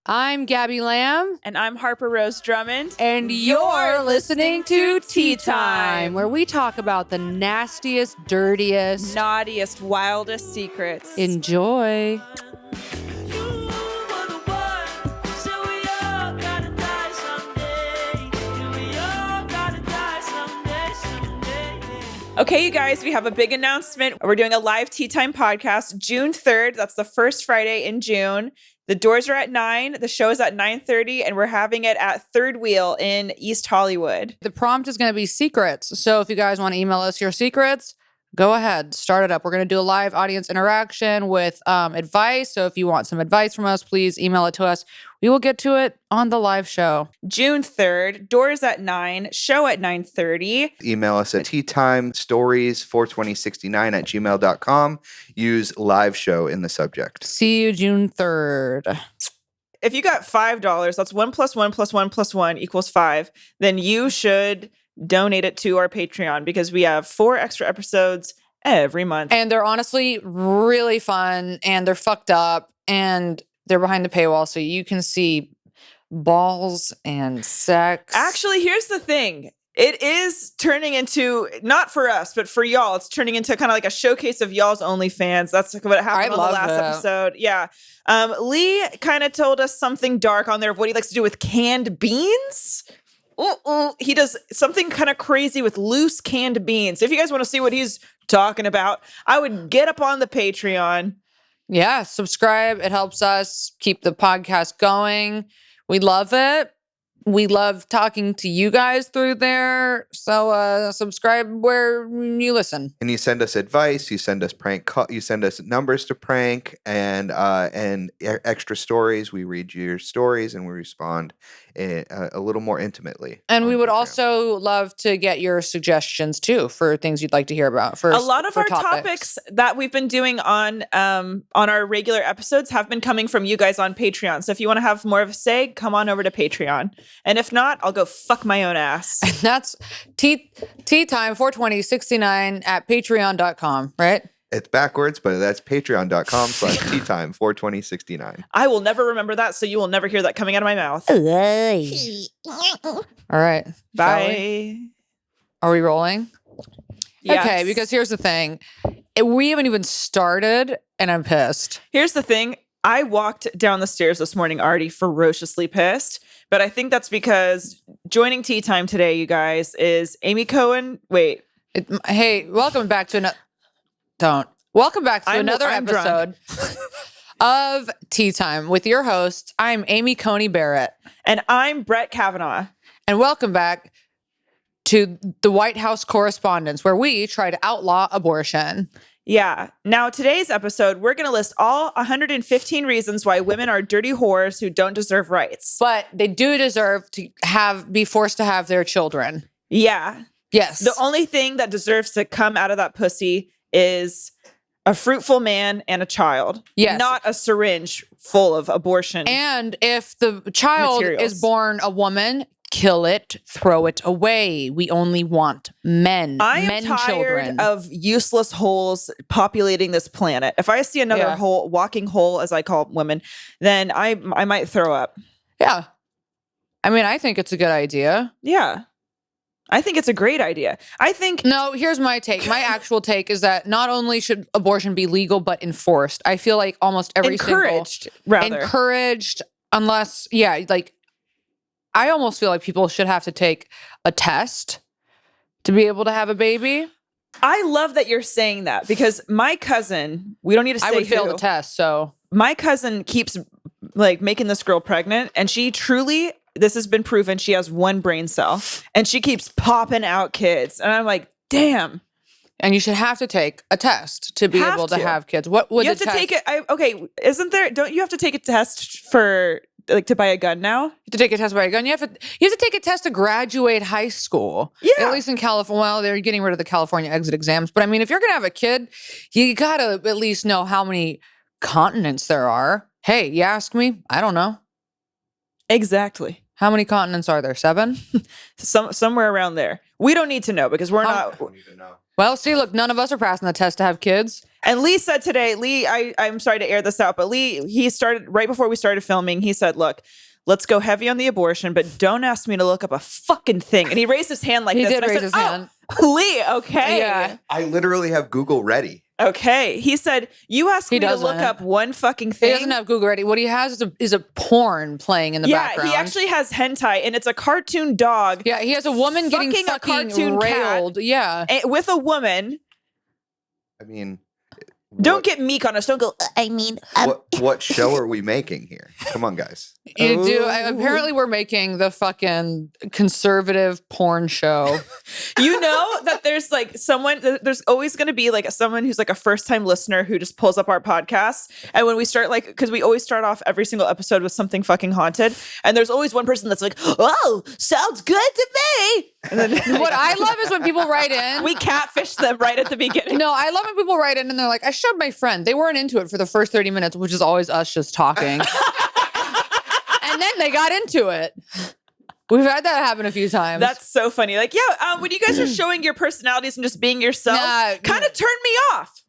I'm Gabby Lamb. And I'm Harper-Rose Drummond. And you're listening to Tea Time, where we talk about the nastiest, dirtiest, naughtiest, wildest secrets. Enjoy. Okay, you guys, we have a big announcement. We're doing a live Tea Time podcast June 3rd. That's the first Friday in June. The doors are at 9. The show is at 9:30, and we're having it at Third Wheel in East Hollywood. The prompt is going to be secrets. So if you guys want to email us your secrets, go ahead, start it up. We're going to do a live audience interaction with advice. So if you want some advice from us, please email it to us. We will get to it on the live show. June 3rd, doors at 9, show at 9:30. Email us at teatimestories42069@gmail.com. Use live show in the subject. See you June 3rd. If you got $5, that's 1 + 1 + 1 + 1 = 5, then you should donate it to our Patreon because we have 4 extra episodes every month. And they're honestly really fun, and they're fucked up, and they're behind the paywall, so you can see balls and sex. Actually, here's the thing. It is turning into, not for us, but for y'all, it's turning into kind of like a showcase of y'all's OnlyFans. That's what happened on the last episode. Yeah. Lee kind of told us something dark on there of what he likes to do with canned beans. He does something kind of crazy with loose canned beans. If you guys want to see what he's talking about, I would get up on the Patreon. Yeah, subscribe. It helps us keep the podcast going. We love it. We love talking to you guys through there. So subscribe where you listen. And you send us advice. You send us you send us numbers to prank and extra stories. We read your stories and we respond a little more intimately. And we would also love to get your suggestions too for things you'd like to hear about. A lot of our topics that we've been doing on our regular episodes have been coming from you guys on Patreon. So if you want to have more of a say, come on over to Patreon. And if not, I'll go fuck my own ass. And that's Tea Time 42069 at patreon.com, right? It's backwards, but that's patreon.com/teatime42069. I will never remember that, so you will never hear that coming out of my mouth. All right. Bye. Are we rolling? Yes. Okay, because here's the thing. We haven't even started, and I'm pissed. Here's the thing. I walked down the stairs this morning already ferociously pissed, but I think that's because joining Tea Time today, you guys, is Amy Cohen. Wait. Hey, welcome back to another episode of Tea Time with your host. I'm Amy Coney Barrett. And I'm Brett Kavanaugh. And welcome back to the White House Correspondence, where we try to outlaw abortion. Yeah. Now, today's episode, we're going to list all 115 reasons why women are dirty whores who don't deserve rights. But they do deserve to be forced to have their children. Yeah. Yes. The only thing that deserves to come out of that pussy is a fruitful man and a child. Yes. Not a syringe full of abortion. And if the child is born a woman, kill it, throw it away. We only want men. I am tired of useless holes populating this planet. If I see another walking hole, as I call women, then I might throw up. Yeah. I mean, I think it's a good idea. Yeah. I think it's a great idea. No, here's my take. My actual take is that not only should abortion be legal, but enforced. I feel like almost every encouraged, unless, I almost feel like people should have to take a test to be able to have a baby. I love that you're saying that because my cousin, we don't need to say I would fail the test, so. My cousin keeps making this girl pregnant, and she truly, this has been proven, she has 1 brain cell, and she keeps popping out kids. And I'm like, damn. And you should have to take a test to be able to have kids. What would you have to take it? Isn't there? Don't you have to take a test for to buy a gun now? You have to take a test to buy a gun. You have to take a test to graduate high school. Yeah. At least in California. Well, they're getting rid of the California exit exams. But I mean, if you're gonna have a kid, you gotta at least know how many continents there are. Hey, you ask me? I don't know. Exactly. How many continents are there? 7? Somewhere around there. We don't need to know because we're not. I don't need to know. Well, see, look, none of us are passing the test to have kids. And Lee said today, I'm sorry to air this out, but he started right before we started filming. He said, look, let's go heavy on the abortion, but don't ask me to look up a fucking thing. And he raised his hand like he this. Did raise his hand. Lee, okay. Yeah. I literally have Google ready. Okay. He said, you asked me to look up one fucking thing. He doesn't have Google ready. What he has is a porn playing in the background. Yeah, he actually has hentai, and it's a cartoon dog. Yeah, he has a woman getting a cartoon railed. Cat, yeah. With a woman. I mean... Don't get meek on us. Don't go, what show are we making here? Come on, guys. You do. Apparently, we're making the fucking conservative porn show. You know that there's like someone, there's always going to be like someone who's like a first time listener who just pulls up our podcast. And when we start because we always start off every single episode with something fucking haunted. And there's always one person that's like, oh, sounds good to me. And then what I love is when people write in. We catfish them right at the beginning. No, I love when people write in and they're like, I showed my friend. They weren't into it for the first 30 minutes, which is always us just talking. And then they got into it. We've had that happen a few times. That's so funny. Like, yeah, when you guys are showing your personalities and just being yourself, kind of turned me off.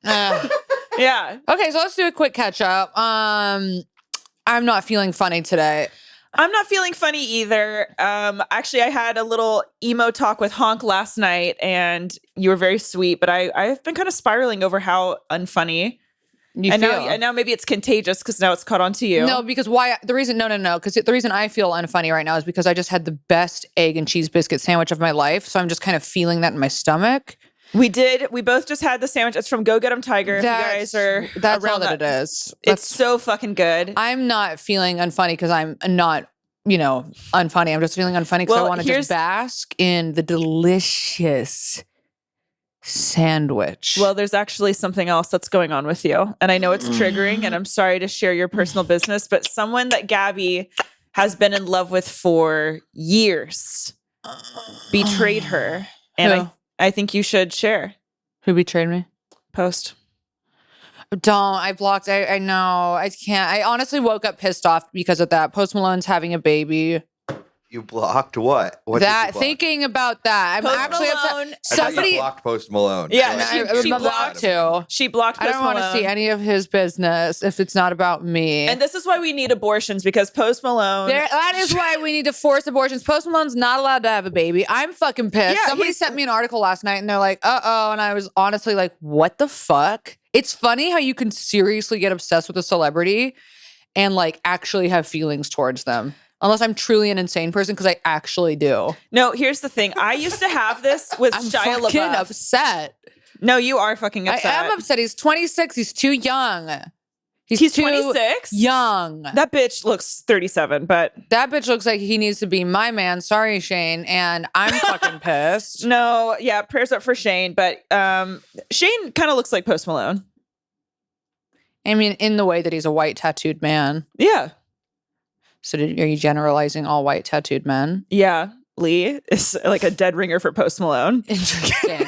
Yeah. Okay, so let's do a quick catch up. I'm not feeling funny today. I'm not feeling funny either. Actually, I had a little emo talk with Honk last night, and you were very sweet. But I've been kind of spiraling over how unfunny. Now maybe it's contagious because now it's caught on to you. No, because why? The reason because the reason I feel unfunny right now is because I just had the best egg and cheese biscuit sandwich of my life. So I'm just kind of feeling that in my stomach. We both just had the sandwich. It's from Go Get 'em Tiger. That's all that it is. It's so fucking good. I'm not feeling unfunny because I'm not, unfunny. I'm just feeling unfunny because I want to just bask in the delicious sandwich. Well, there's actually something else that's going on with you. And I know it's triggering, and I'm sorry to share your personal business, but someone that Gabby has been in love with for years betrayed her. And I think you should share. Who betrayed me? Post. I blocked. I know. I can't. I honestly woke up pissed off because of that. Post Malone's having a baby. You blocked what? What that thinking about that. I'm actually upset. Somebody blocked Post Malone. Yeah, she blocked too. She blocked Post Malone. I don't want to see any of his business if it's not about me. And this is why we need abortions, because Post Malone. That is why we need to force abortions. Post Malone's not allowed to have a baby. I'm fucking pissed. Yeah, somebody sent me an article last night and they're like, uh-oh. And I was honestly like, what the fuck? It's funny how you can seriously get obsessed with a celebrity and like actually have feelings towards them. Unless I'm truly an insane person, because I actually do. No, here's the thing. I used to have this with Shia LaBeouf. I'm fucking upset. No, you are fucking upset. I am upset. He's 26. He's too young. He's 26? Young. That bitch looks 37, but... That bitch looks like he needs to be my man. Sorry, Shane. And I'm fucking pissed. No, yeah, prayers up for Shane. But Shane kind of looks like Post Malone. I mean, in the way that he's a white tattooed man. Yeah. So are you generalizing all white tattooed men? Yeah. Lee is like a dead ringer for Post Malone. Interesting.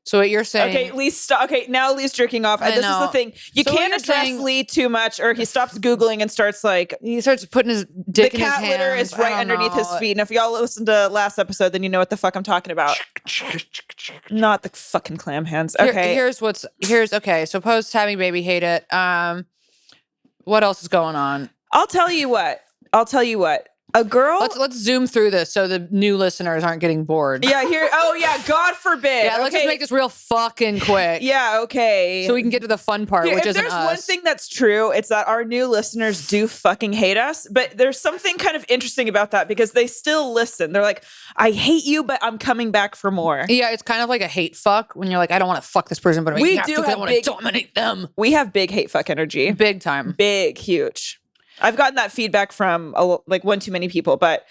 So what you're saying... Okay, Lee, stop. Okay, now Lee's jerking off. And this is the thing. You can't address Lee too much or he stops Googling and starts like... He starts putting his dick in his hands. The cat litter is right underneath his feet. And if y'all listened to last episode, then you know what the fuck I'm talking about. Not the fucking clam hands. Okay. Okay, so Post having baby, hate it. What else is going on? I'll tell you what. A girl. Let's zoom through this so the new listeners aren't getting bored. Yeah, here. Oh, yeah. God forbid. Yeah, let's just make this real fucking quick. Yeah, okay. So we can get to the fun part, which isn't us. If there's one thing that's true, it's that our new listeners do fucking hate us. But there's something kind of interesting about that because they still listen. They're like, I hate you, but I'm coming back for more. Yeah, it's kind of like a hate fuck when you're like, I don't want to fuck this person, but I want to dominate them. We have big hate fuck energy. Big time. Big, huge. I've gotten that feedback from like one too many people, but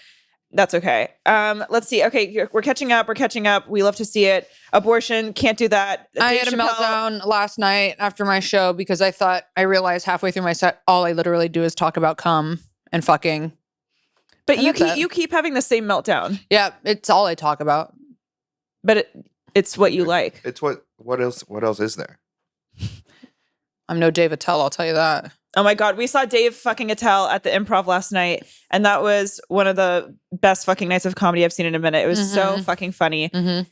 that's okay. Let's see. Okay, we're catching up. We love to see it. Abortion, can't do that. I had a meltdown last night after my show because I realized halfway through my set, all I literally do is talk about cum and fucking. But you keep having the same meltdown. Yeah, it's all I talk about. But it's what you like. It's what else is there? I'm no Dave Attell, I'll tell you that. Oh my God. We saw Dave fucking Attell at the Improv last night. And that was one of the best fucking nights of comedy I've seen in a minute. It was so fucking funny. Mm-hmm.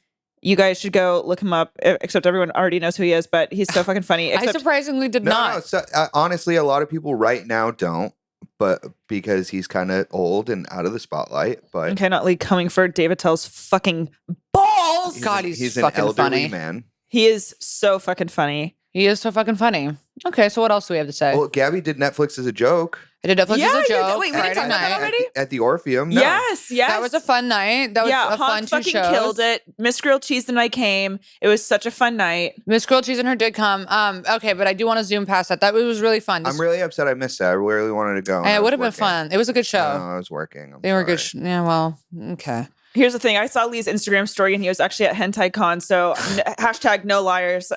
You guys should go look him up, except everyone already knows who he is, but he's so fucking funny. I surprisingly did not. No, so, honestly, a lot of people right now don't, but because he's kind of old and out of the spotlight. But okay, not like coming for David Tell's fucking balls. God, he's an fucking elderly funny. man. He is so fucking funny. He is so fucking funny. Okay, so what else do we have to say? Well, Gabby did Netflix as a joke. I did Netflix as a joke. Wait, we didn't talk about that already? At the Orpheum. No. Yes. That was a fun night. That was a fun 2 fucking shows. killed it. Miss Grilled Cheese and I came. It was such a fun night. Miss Grilled Cheese and her did come. Okay, but I do want to zoom past that. That was really fun. I'm really upset I missed that. I really wanted to go. And it would have been fun. It was a good show. I was working. They were good. Yeah, well, okay. Here's the thing. I saw Lee's Instagram story and he was actually at Hentai Con. So hashtag no liars.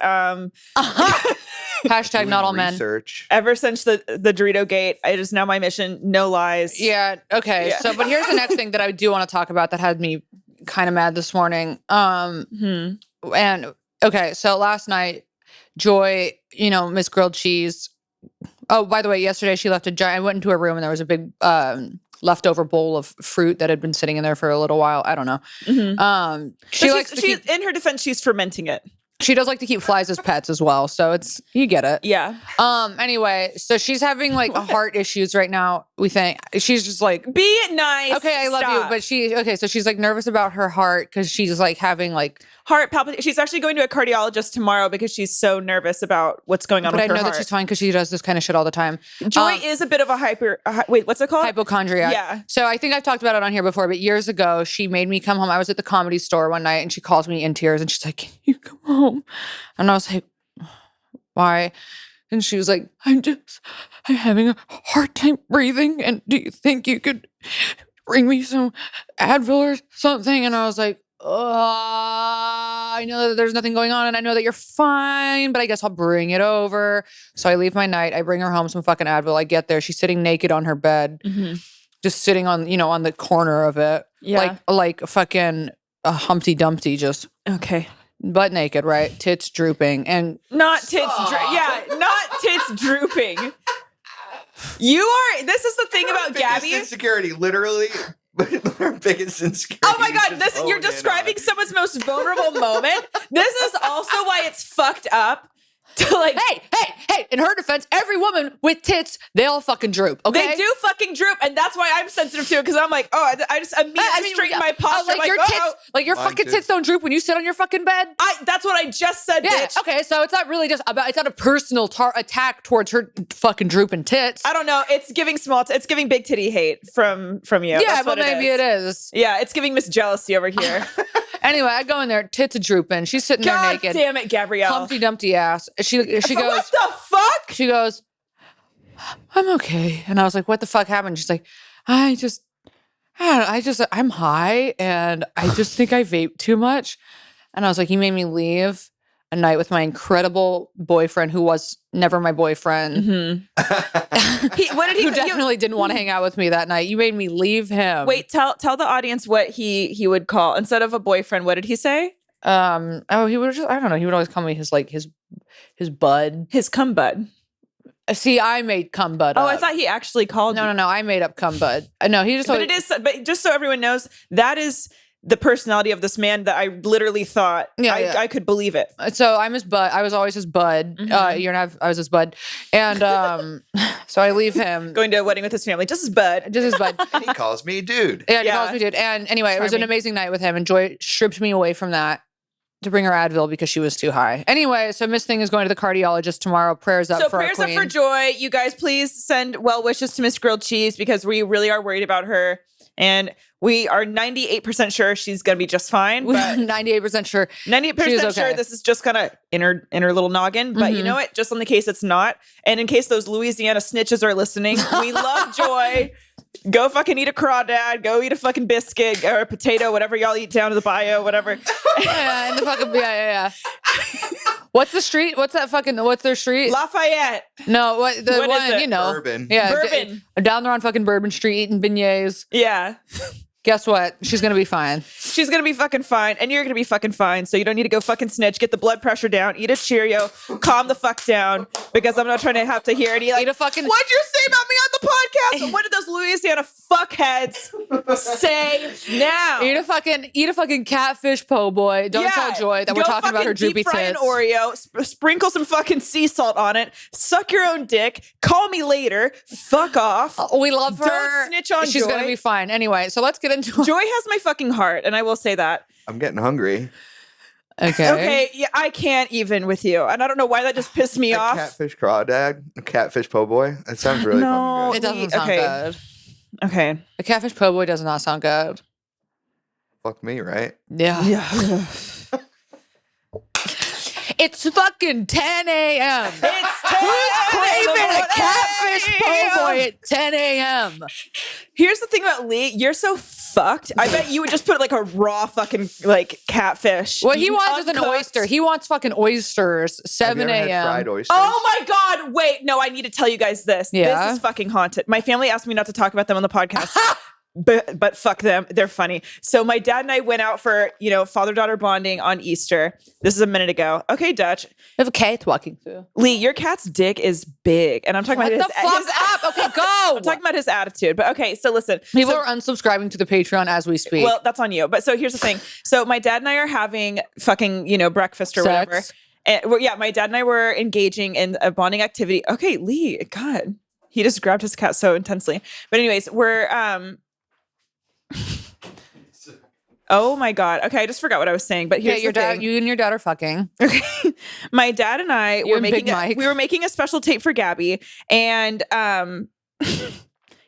Hashtag not all men. Research. Ever since the Dorito Gate, it is now my mission. No lies. Yeah. Okay. Yeah. So, but here's the next thing that I do want to talk about that had me kind of mad this morning. And okay, so last night, Joy, Miss Grilled Cheese. Oh, by the way, yesterday she left a giant. I went into her room and there was a big leftover bowl of fruit that had been sitting in there for a little while. I don't know. She likes to keep, in her defense, she's fermenting it. She does like to keep flies as pets as well. So you get it. Yeah. Anyway, so she's having like heart issues right now. We think she's just like, be nice. Okay, I love you. But so she's like nervous about her heart because she's like having like heart palpitation. She's actually going to a cardiologist tomorrow because she's so nervous about what's going on with her heart. But I know that she's fine because she does this kind of shit all the time. Joy is a bit of a wait, what's it called? Hypochondriac. Yeah. So I think I've talked about it on here before, but years ago, she made me come home. I was at the Comedy Store one night and she calls me in tears and she's like, "Can you come home?" And I was like, "Why?" And she was like, I'm having a hard time breathing. And do you think you could bring me some Advil or something? And I was like, I know that there's nothing going on and I know that you're fine, but I guess I'll bring it over. So I leave my night. I bring her home some fucking Advil. I get there. She's sitting naked on her bed, just sitting on, on the corner of it. Yeah. Like fucking a Humpty Dumpty, just. Okay. Butt naked, right? Tits drooping and not tits. Not tits drooping. This is the thing about Gabby. Insecurity, literally. Our biggest insecurity. Oh my God, you're describing someone's most vulnerable moment. This is also why it's fucked up. To like, hey, in her defense, every woman with tits, they all fucking droop, okay? They do fucking droop, and that's why I'm sensitive to it, because I'm like, I just immediately straighten my posture. Like your tits, like your fucking tits don't droop when you sit on your fucking bed? That's what I just said, bitch. Okay, so it's not really just about, it's not a personal attack towards her fucking drooping tits. I don't know, it's giving it's giving big titty hate from you. Yeah, but maybe it is. Yeah, it's giving Miss Jealousy over here. Anyway, I go in there, tits are drooping. She's sitting there naked. God damn it, Gabrielle. Humpty Dumpty ass. She goes, what the fuck? She goes, I'm okay. And I was like, what the fuck happened? She's like, I'm high and I just think I vape too much. And I was like, you made me leave a night with my incredible boyfriend who was never my boyfriend. Who definitely didn't want to hang out with me that night. You made me leave him. Wait, tell the audience what he would call instead of a boyfriend. What did he say? He would just, I don't know. He would always call me his bud. His cum bud. See, I made cum bud up. I thought he actually called you. No, I made up cum bud. No, he just But but just so everyone knows, that is the personality of this man that I literally thought I could believe it. So I'm his bud. I was always his bud. I was his bud. And so I leave him. Going to a wedding with his family. Just his bud. And he calls me dude. Yeah, he calls me dude. And anyway, it was an amazing night with him. And Joy stripped me away from that to bring her Advil because she was too high. Anyway, so Miss Thing is going to the cardiologist tomorrow. Prayers up for our queen. So prayers up for Joy. You guys please send well wishes to Miss Grilled Cheese because we really are worried about her. And we are 98% sure she's going to be just fine. We're 98% sure. 98% sure this is just kind of in her little noggin. But you know what? Just on the case it's not. And in case those Louisiana snitches are listening, we love Joy. Go fucking eat a crawdad. Go eat a fucking biscuit or a potato, whatever y'all eat down to the bio, whatever. And the fucking, yeah. What's the street? What's their street? Lafayette. No, what is it? Bourbon. Yeah. Bourbon. Down there on fucking Bourbon Street eating beignets. Yeah. Guess what? She's going to be fine. She's going to be fucking fine. And you're going to be fucking fine. So you don't need to go fucking snitch. Get the blood pressure down. Eat a Cheerio. Calm the fuck down. Because I'm not trying to have to hear any like, eat a fucking... what'd you say about me on the podcast? What did those Louisiana fuckheads say now? Eat a fucking catfish po' boy. Don't tell Joy that we're talking about her droopy tits. Deep fry an Oreo. Sprinkle some fucking sea salt on it. Suck your own dick. Call me later. Fuck off. We love her. Don't snitch on She's Joy. going to be fine. Anyway, so let's get into Joy has my fucking heart, and I will say that. I'm getting hungry. Okay, yeah, I can't even with you. And I don't know why that just pissed me off. Catfish crawdad, a catfish po' boy. That sounds really fucking It good. doesn't sound good. Okay. A catfish po' boy does not sound good. Fuck me, right? Yeah. It's fucking 10 a.m. Who's craving a catfish po' boy at 10 a.m.? Here's the thing about Lee. You're so fucked. I bet you would just put like a raw fucking like catfish. What he wants is an oyster. He wants fucking oysters. 7 a.m. Fried oysters? Oh my God. Wait, no, I need to tell you guys this. Yeah? This is fucking haunted. My family asked me not to talk about them on the podcast. But fuck them. They're funny. So my dad and I went out for, father-daughter bonding on Easter. This is a minute ago. Okay, Dutch. We have a cat walking through. Lee, your cat's dick is big. And I'm talking about up. Okay, go. I'm talking about his attitude. But okay, so listen. People are unsubscribing to the Patreon as we speak. Well, that's on you. But so here's the thing. So my dad and I are having fucking, breakfast or Sex. whatever. And my dad and I were engaging in a bonding activity. Okay, Lee, God. He just grabbed his cat so intensely. But anyways, we're oh my God. Okay, I just forgot what I was saying. But here's your the dad, thing. you and your dad are fucking. Okay. My dad and I were we were making a special tape for Gabby. And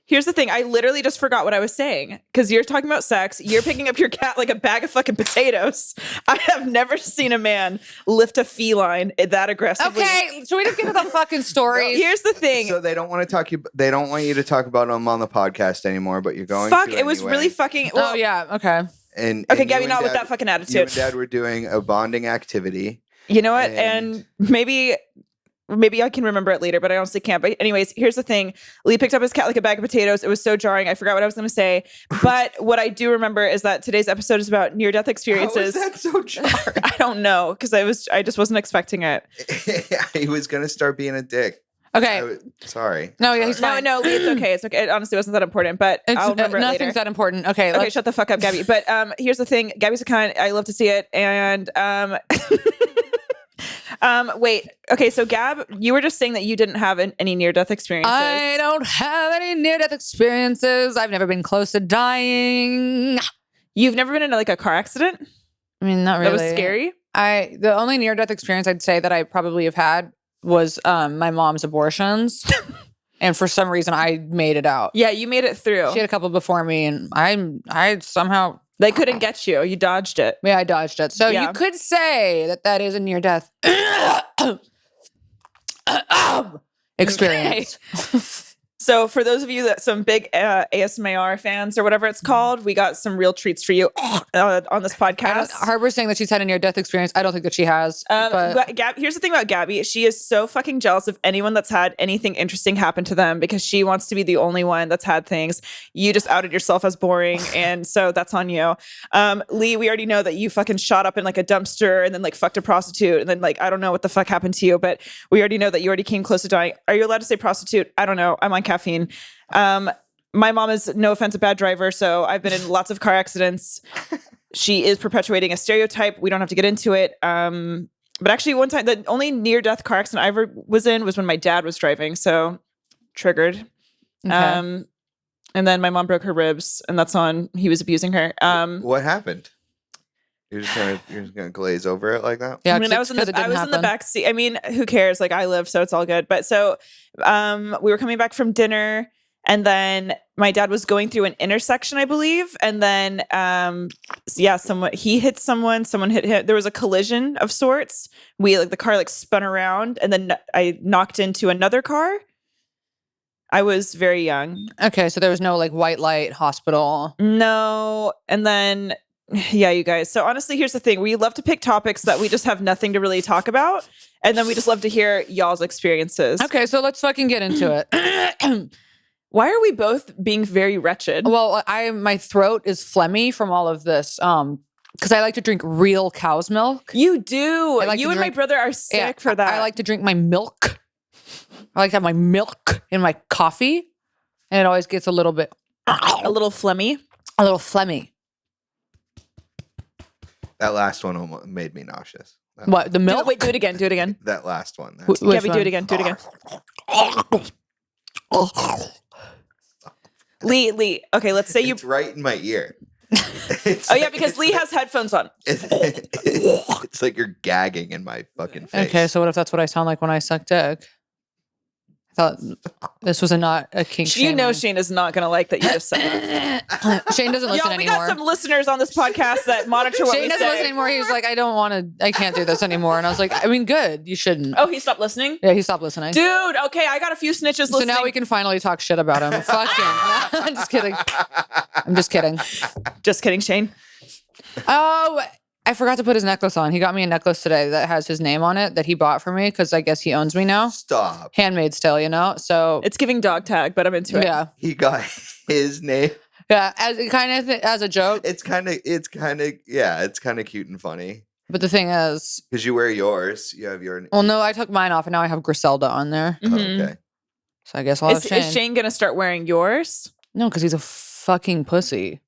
here's the thing. I literally just forgot what I was saying. Because you're talking about sex. You're picking up your cat like a bag of fucking potatoes. I have never seen a man lift a feline that aggressively. Okay, so we just get to the fucking stories. Here's the thing. So they don't want to talk you. They don't want you to talk about them on the podcast anymore. But you're going. Fuck! to It was anyway. really fucking. Well, Oh yeah. Okay. And okay, you Gabby, and not with Dad- that fucking attitude. You and Dad were doing a bonding activity. You know what? And- And maybe I can remember it later, but I honestly can't. But anyways, here's the thing. Lee picked up his cat like a bag of potatoes. It was so jarring. I forgot what I was going to say. But what I do remember is that today's episode is about near-death experiences. How is that so jarring? I don't know, because I just wasn't expecting it. He was gonna start being a dick. Okay. Sorry. No, yeah, he's Sorry. fine. No, Lee, it's okay. It's okay. It honestly wasn't that important, but I'll remember it later. Nothing's that important. Okay. Okay, let's- shut the fuck up, Gabby. But here's the thing. Gabby's a cunt. I love to see it. And wait. Okay, so Gab, you were just saying that you didn't have any near-death experiences. I don't have any near-death experiences. I've never been close to dying. You've never been in like a car accident? I mean, not really. That was scary? The only near-death experience I'd say that I probably have had was my mom's abortions. And for some reason, I made it out. Yeah, you made it through. She had a couple before me, and I somehow... They couldn't get you. You dodged it. Yeah, I dodged it. So Yeah. you could say that is a near-death experience. So for those of you that some big ASMR fans or whatever it's called, we got some real treats for you on this podcast. Harper's saying that she's had a near-death experience. I don't think that she has. But Here's the thing about Gabby. She is so fucking jealous of anyone that's had anything interesting happen to them because she wants to be the only one that's had things. You just outed yourself as boring. And so that's on you. Lee, we already know that you fucking shot up in like a dumpster and then like fucked a prostitute. And then like, I don't know what the fuck happened to you, but we already know that you already came close to dying. Are you allowed to say prostitute? I don't know. I'm on caffeine. My mom is, no offense, a bad driver, so I've been in lots of car accidents. She is perpetuating a stereotype. We don't have to get into it. But actually, one time, the only near-death car accident I ever was in was when my dad was driving, so triggered. okay. And then my mom broke her ribs, and that's on he was abusing her. What happened? You're just gonna glaze over it like that? Yeah, I mean, I was in the back seat. I mean, who cares? Like, I live, so it's all good. But so, we were coming back from dinner, and then my dad was going through an intersection, I believe, and then, he hit someone. Someone hit him. There was a collision of sorts. The car spun around, and then I knocked into another car. I was very young. Okay, so there was no white light hospital. No, and then. Yeah, you guys. So honestly, here's the thing. We love to pick topics that we just have nothing to really talk about. And then we just love to hear y'all's experiences. Okay, so let's fucking get into it. Why are we both being very wretched? Well, my throat is phlegmy from all of this. Because I like to drink real cow's milk. You do. Like you and my brother are sick for that. I like to drink my milk. I like to have my milk in my coffee, and it always gets a little bit, a little phlegmy. A little phlegmy. That last one almost made me nauseous. What, the milk? Wait, do it again. Do it again. That last one. Gabby, do it again. Do it again. Lee. Okay, let's say It's right in my ear. Because Lee has headphones on. It's like you're gagging in my fucking face. Okay, so what if that's what I sound like when I suck dick? I thought this was not a kink shaming. You know Shane is not going to like that you just said that. Shane doesn't listen we anymore. got some listeners on this podcast that monitor what Shane we doesn't say. listen anymore. He was like, I can't do this anymore. And I was like, I mean, good. You shouldn't. Oh, he stopped listening? Yeah, he stopped listening. Dude, okay, I got a few snitches listening. So now we can finally talk shit about him. Fuck him. I'm just kidding. I'm just kidding. Just kidding, Shane. Oh, I forgot to put his necklace on. He got me a necklace today that has his name on it that he bought for me because I guess he owns me now. Stop. Handmade still, you know? So it's giving dog tag, but I'm into it. Yeah. He got his name. Yeah, as a joke. It's kind of cute and funny. But the thing is, because you wear yours, you have your. Well, no, I took mine off and now I have Griselda on there. Oh, okay. So I guess I'll have Shane. Is Shane gonna start wearing yours? No, because he's a fucking pussy.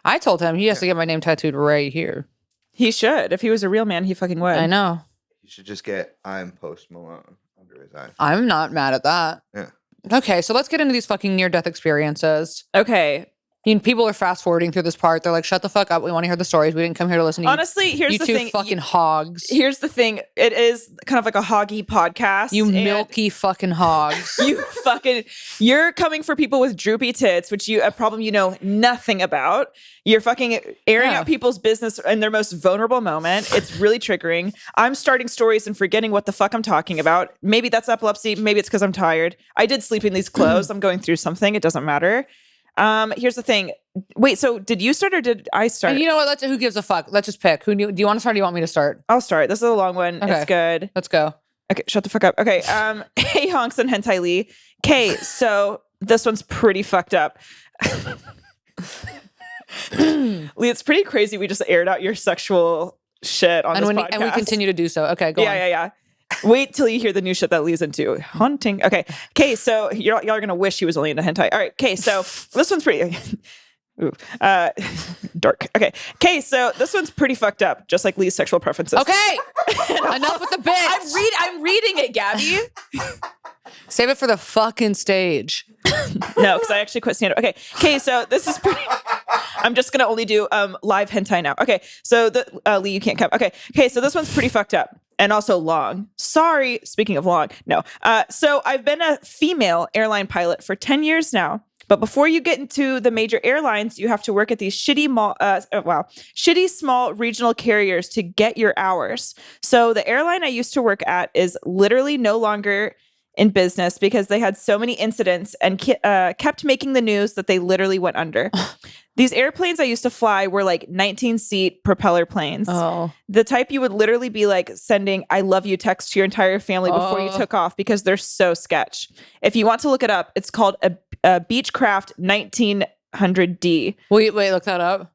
I told him he has to get my name tattooed right here. He should. If he was a real man, he fucking would. I know. You should just get "I'm Post Malone" under his eye. I'm not mad at that. Yeah. Okay, so let's get into these fucking near-death experiences. Okay. I mean, people are fast-forwarding through this part. They're like, shut the fuck up. We want to hear the stories. We didn't come here to listen to you. Honestly, here's you the two thing. fucking hogs. Here's the thing. It is kind of like a hoggy podcast. You milky fucking hogs. You're coming for people with droopy tits, which a problem you know nothing about. You're fucking airing out people's business in their most vulnerable moment. It's really triggering. I'm starting stories and forgetting what the fuck I'm talking about. Maybe that's epilepsy. Maybe it's because I'm tired. I did sleep in these clothes. I'm going through something. It doesn't matter. Here's the thing. Wait, so did you start or did I start? You know what? Who gives a fuck? Let's just pick. Do you want to start or do you want me to start? I'll start. This is a long one. Okay. It's good. Let's go. Okay, shut the fuck up. Okay, hey honks and hentai Lee. Okay, so this one's pretty fucked up. Lee, it's pretty crazy we just aired out your sexual shit on this podcast. And we continue to do so. Okay, go on. Yeah. Wait till you hear the new shit that Lee's into. Haunting. Okay, so y'all are gonna wish he was only into hentai. All right, okay, so this one's pretty dark. Okay, so this one's pretty fucked up, just like Lee's sexual preferences. Okay, enough with the bits. I'm reading it, Gabby. Save it for the fucking stage. No, because I actually quit stand-up. Okay, so this is pretty. I'm just gonna only do live hentai now. Okay, so Lee, you can't come. Okay, so this one's pretty fucked up and also long. Sorry, speaking of long, no. So I've been a female airline pilot for 10 years now. But before you get into the major airlines, you have to work at these shitty small regional carriers to get your hours. So the airline I used to work at is literally no longer in business because they had so many incidents and kept making the news that they literally went under. These airplanes I used to fly were like 19-seat propeller planes. Oh. The type you would literally be like sending I love you text to your entire family before you took off because they're so sketch. If you want to look it up, it's called a Beechcraft 1900D. Wait, look that up.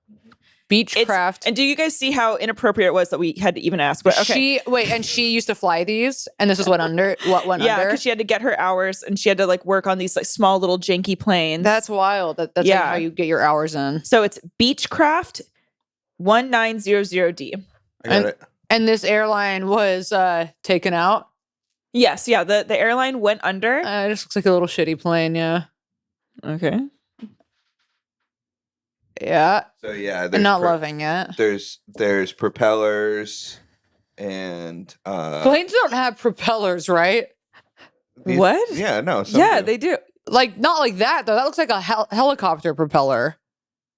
Beechcraft. And do you guys see how inappropriate it was that we had to even ask? But okay. She used to fly these, and this is what went under. Yeah, because she had to get her hours, and she had to like work on these like small little janky planes. That's wild. That's like how you get your hours in. So it's Beechcraft 1900D. I got it. And this airline was taken out. Yes, yeah. The airline went under. It just looks like a little shitty plane. Yeah. Okay. Yeah. So yeah, I'm not loving it. There's propellers and planes don't have propellers, right? What? Yeah, no. Yeah, they do. Like not like that though. That looks like a helicopter propeller.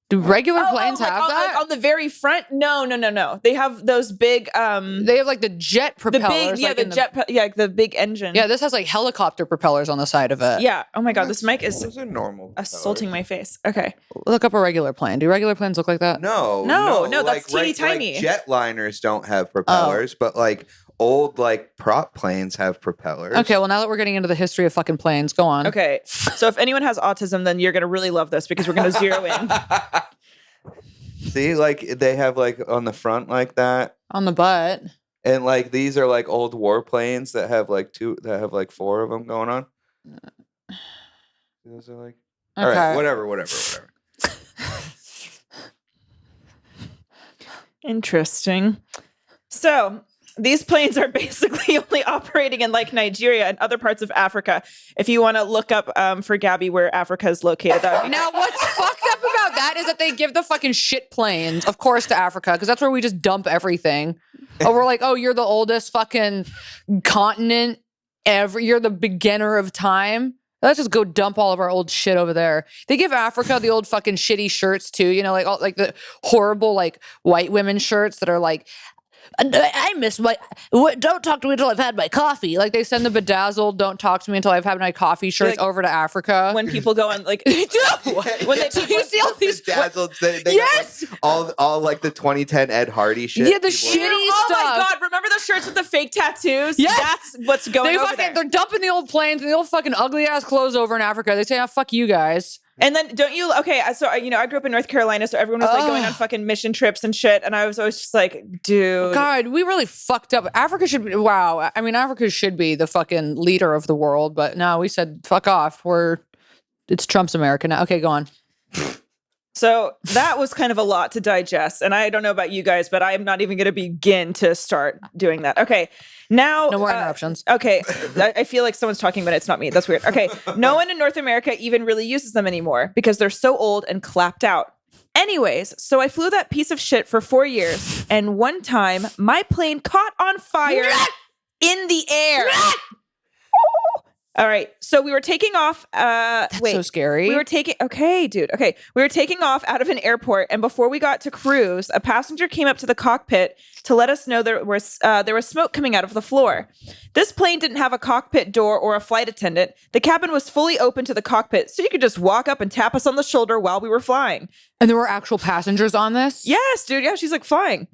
Do regular planes have that? Like on the very front? No. They have those big. They have like the jet propellers. The big engine. Yeah, this has like helicopter propellers on the side of it. Yeah. Oh my god, this mic is those are normal assaulting my face. Okay. Look up a regular plane. Do regular planes look like that? No, that's teeny tiny. Like jetliners don't have propellers, but like old like prop planes have propellers. Okay, well now that we're getting into the history of fucking planes, go on. Okay, so if anyone has autism, then you're gonna really love this because we're gonna zero in. See, like they have like on the front like that. On the butt. And like these are like old warplanes that have like four of them going on. Those are like all right, whatever. Interesting. So these planes are basically only operating in like Nigeria and other parts of Africa. If you want to look up for Gabby where Africa is located. Now, what's fucked up about that is that they give the fucking shit planes, of course, to Africa because that's where we just dump everything. Oh, we're like, oh, you're the oldest fucking continent ever. You're the beginner of time. Let's just go dump all of our old shit over there. They give Africa the old fucking shitty shirts too, you know, like all like the horrible like white women shirts that are like, I miss my, don't talk to me until I've had my coffee. Like they send the bedazzled, don't talk to me until I've had my coffee shirts over to Africa. When people go on like, they do. When they you see all these bedazzled, they yes, got, like, all like the 2010 Ed Hardy shit. Yeah, the shitty stuff. Oh my god, remember those shirts with the fake tattoos? Yes, that's what's going on. They're dumping the old planes and the old fucking ugly ass clothes over in Africa. They say, "Oh, fuck you guys." And then don't you, okay, so, you know, I grew up in North Carolina, so everyone was like going on fucking mission trips and shit. And I was always just like, dude. God, we really fucked up. Africa should be, wow. I mean, Africa should be the fucking leader of the world. But no, we said, fuck off. It's Trump's America now. Okay, go on. So that was kind of a lot to digest. And I don't know about you guys, but I'm not even going to begin to start doing that. Okay. Now, no more interruptions. Okay. I feel like someone's talking, but it's not me. That's weird. Okay. No one in North America even really uses them anymore because they're so old and clapped out. Anyways, so I flew that piece of shit for 4 years. And one time my plane caught on fire in the air. All right. So we were taking off. That's so scary. We were taking off out of an airport. And before we got to cruise, a passenger came up to the cockpit to let us know there was smoke coming out of the floor. This plane didn't have a cockpit door or a flight attendant. The cabin was fully open to the cockpit, so you could just walk up and tap us on the shoulder while we were flying. And there were actual passengers on this? Yes, dude. Yeah, she's like flying.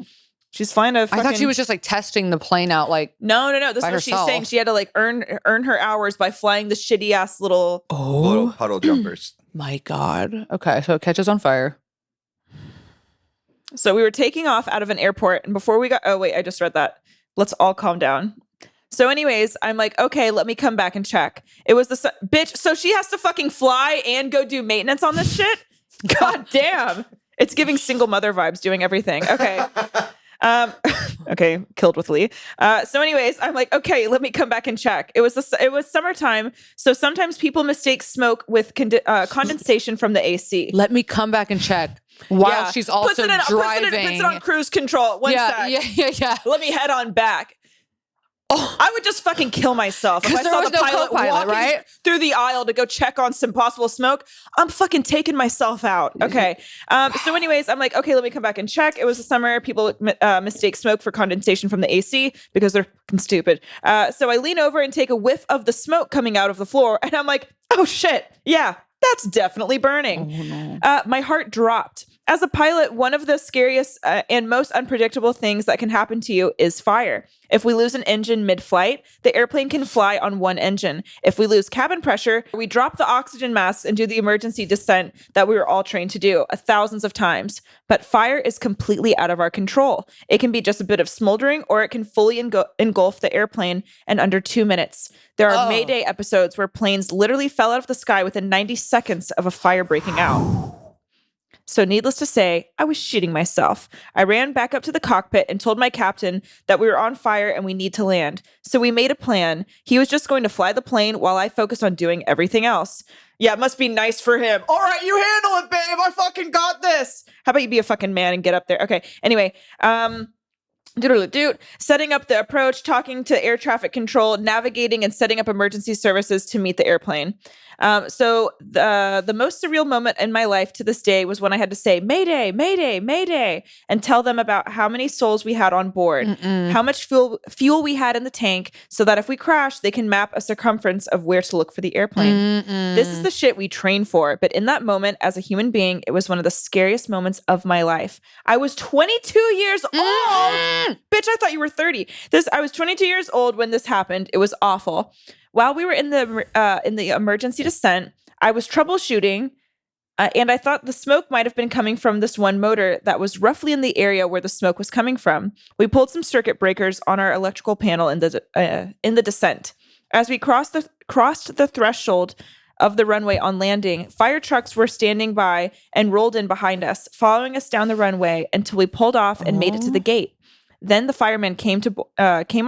She's flying a fucking... I thought she was just like testing the plane out like No. This is what she's saying. She had to like earn her hours by flying the shitty ass little puddle jumpers. My God. Okay, so it catches on fire. So we were taking off out of an airport and before we got... Oh, wait, I just read that. Let's all calm down. So anyways, I'm like, okay, let me come back and check. It was the... Bitch, so she has to fucking fly and go do maintenance on this shit? God damn. It's giving single mother vibes doing everything. Okay. Okay, killed with Lee. So anyways, I'm like, okay, let me come back and check. It was summertime, so sometimes people mistake smoke with condensation from the AC. Let me come back and check while she's also driving. Puts it on cruise control. One sec. Yeah. Let me head on back. Oh, I would just fucking kill myself if I saw the pilot walking through the aisle to go check on some possible smoke. I'm fucking taking myself out. Okay. So anyways, I'm like, okay, let me come back and check. It was the summer. People mistake smoke for condensation from the AC because they're fucking stupid. So I lean over and take a whiff of the smoke coming out of the floor. And I'm like, oh shit. Yeah, that's definitely burning. Oh, no. My heart dropped. As a pilot, one of the scariest and most unpredictable things that can happen to you is fire. If we lose an engine mid-flight, the airplane can fly on one engine. If we lose cabin pressure, we drop the oxygen masks and do the emergency descent that we were all trained to do thousands of times. But fire is completely out of our control. It can be just a bit of smoldering, or it can fully engulf the airplane in under 2 minutes. There are Mayday episodes where planes literally fell out of the sky within 90 seconds of a fire breaking out. So needless to say, I was shitting myself. I ran back up to the cockpit and told my captain that we were on fire and we need to land. So we made a plan. He was just going to fly the plane while I focused on doing everything else. Yeah, it must be nice for him. All right, you handle it, babe. I fucking got this. How about you be a fucking man and get up there? Okay, anyway, setting up the approach, talking to air traffic control, navigating and setting up emergency services to meet the airplane. So the most surreal moment in my life to this day was when I had to say, Mayday, Mayday, Mayday, and tell them about how many souls we had on board, how much fuel we had in the tank, so that if we crash, they can map a circumference of where to look for the airplane. This is the shit we train for. But in that moment, as a human being, it was one of the scariest moments of my life. I was 22 years old. Bitch, I thought you were 30. I was 22 years old when this happened. It was awful. While we were in the emergency descent, I was troubleshooting, and I thought the smoke might have been coming from this one motor that was roughly in the area where the smoke was coming from. We pulled some circuit breakers on our electrical panel in the descent. As we crossed the threshold of the runway on landing, fire trucks were standing by and rolled in behind us, following us down the runway until we pulled off and made it to the gate. Then the firemen came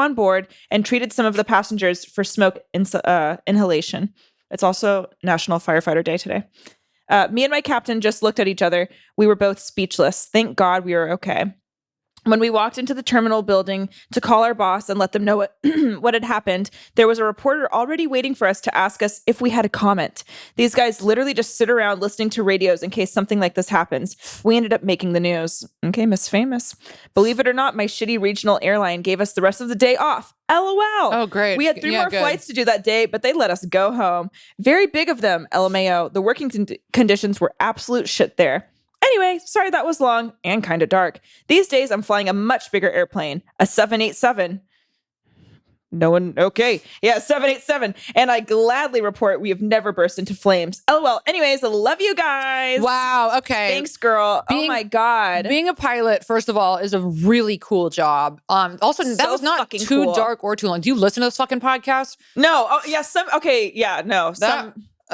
on board and treated some of the passengers for smoke inhalation. It's also National Firefighter Day today. Me and my captain just looked at each other. We were both speechless. Thank God we were okay. When we walked into the terminal building to call our boss and let them know what had happened, there was a reporter already waiting for us to ask us if we had a comment. These guys literally just sit around listening to radios in case something like this happens. We ended up making the news. Okay, Miss Famous. Believe it or not, my shitty regional airline gave us the rest of the day off. LOL. Oh, great. We had 3 more flights to do that day, but they let us go home. Very big of them, LMAO. The working conditions were absolute shit there. Anyway, sorry that was long and kind of dark. These days, I'm flying a much bigger airplane, a 787. Okay. Yeah, 787. And I gladly report we have never burst into flames. LOL. Anyways, I love you guys. Wow. Okay. Thanks, girl. Oh my God. Being a pilot, first of all, is a really cool job. Also, that was not too dark or too long. Do you listen to this fucking podcast? No. Oh, yeah. Okay. Yeah. No.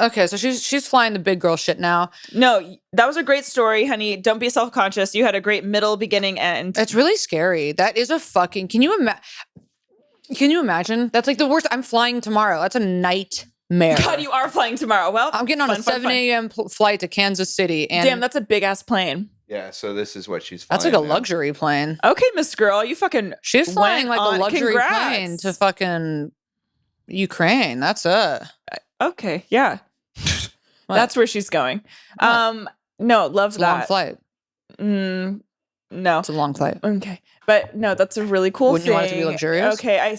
Okay, so she's flying the big girl shit now. No, that was a great story, honey. Don't be self-conscious. You had a great middle, beginning, end. It's really scary. That is a fucking... Can you imagine? That's like the worst. I'm flying tomorrow. That's a nightmare. God, you are flying tomorrow. Well, I'm getting on a 7 a.m. flight to Kansas City. And damn, that's a big-ass plane. Yeah, so this is what she's flying. That's like a luxury plane. Okay, Miss Girl, you fucking... She's flying like a luxury plane to fucking Ukraine. That's it. Okay, yeah. That's where she's going. No, love it's that. A long flight. No. It's a long flight. Okay. But no, that's a really cool Wouldn't thing. You want it to be luxurious? Okay. I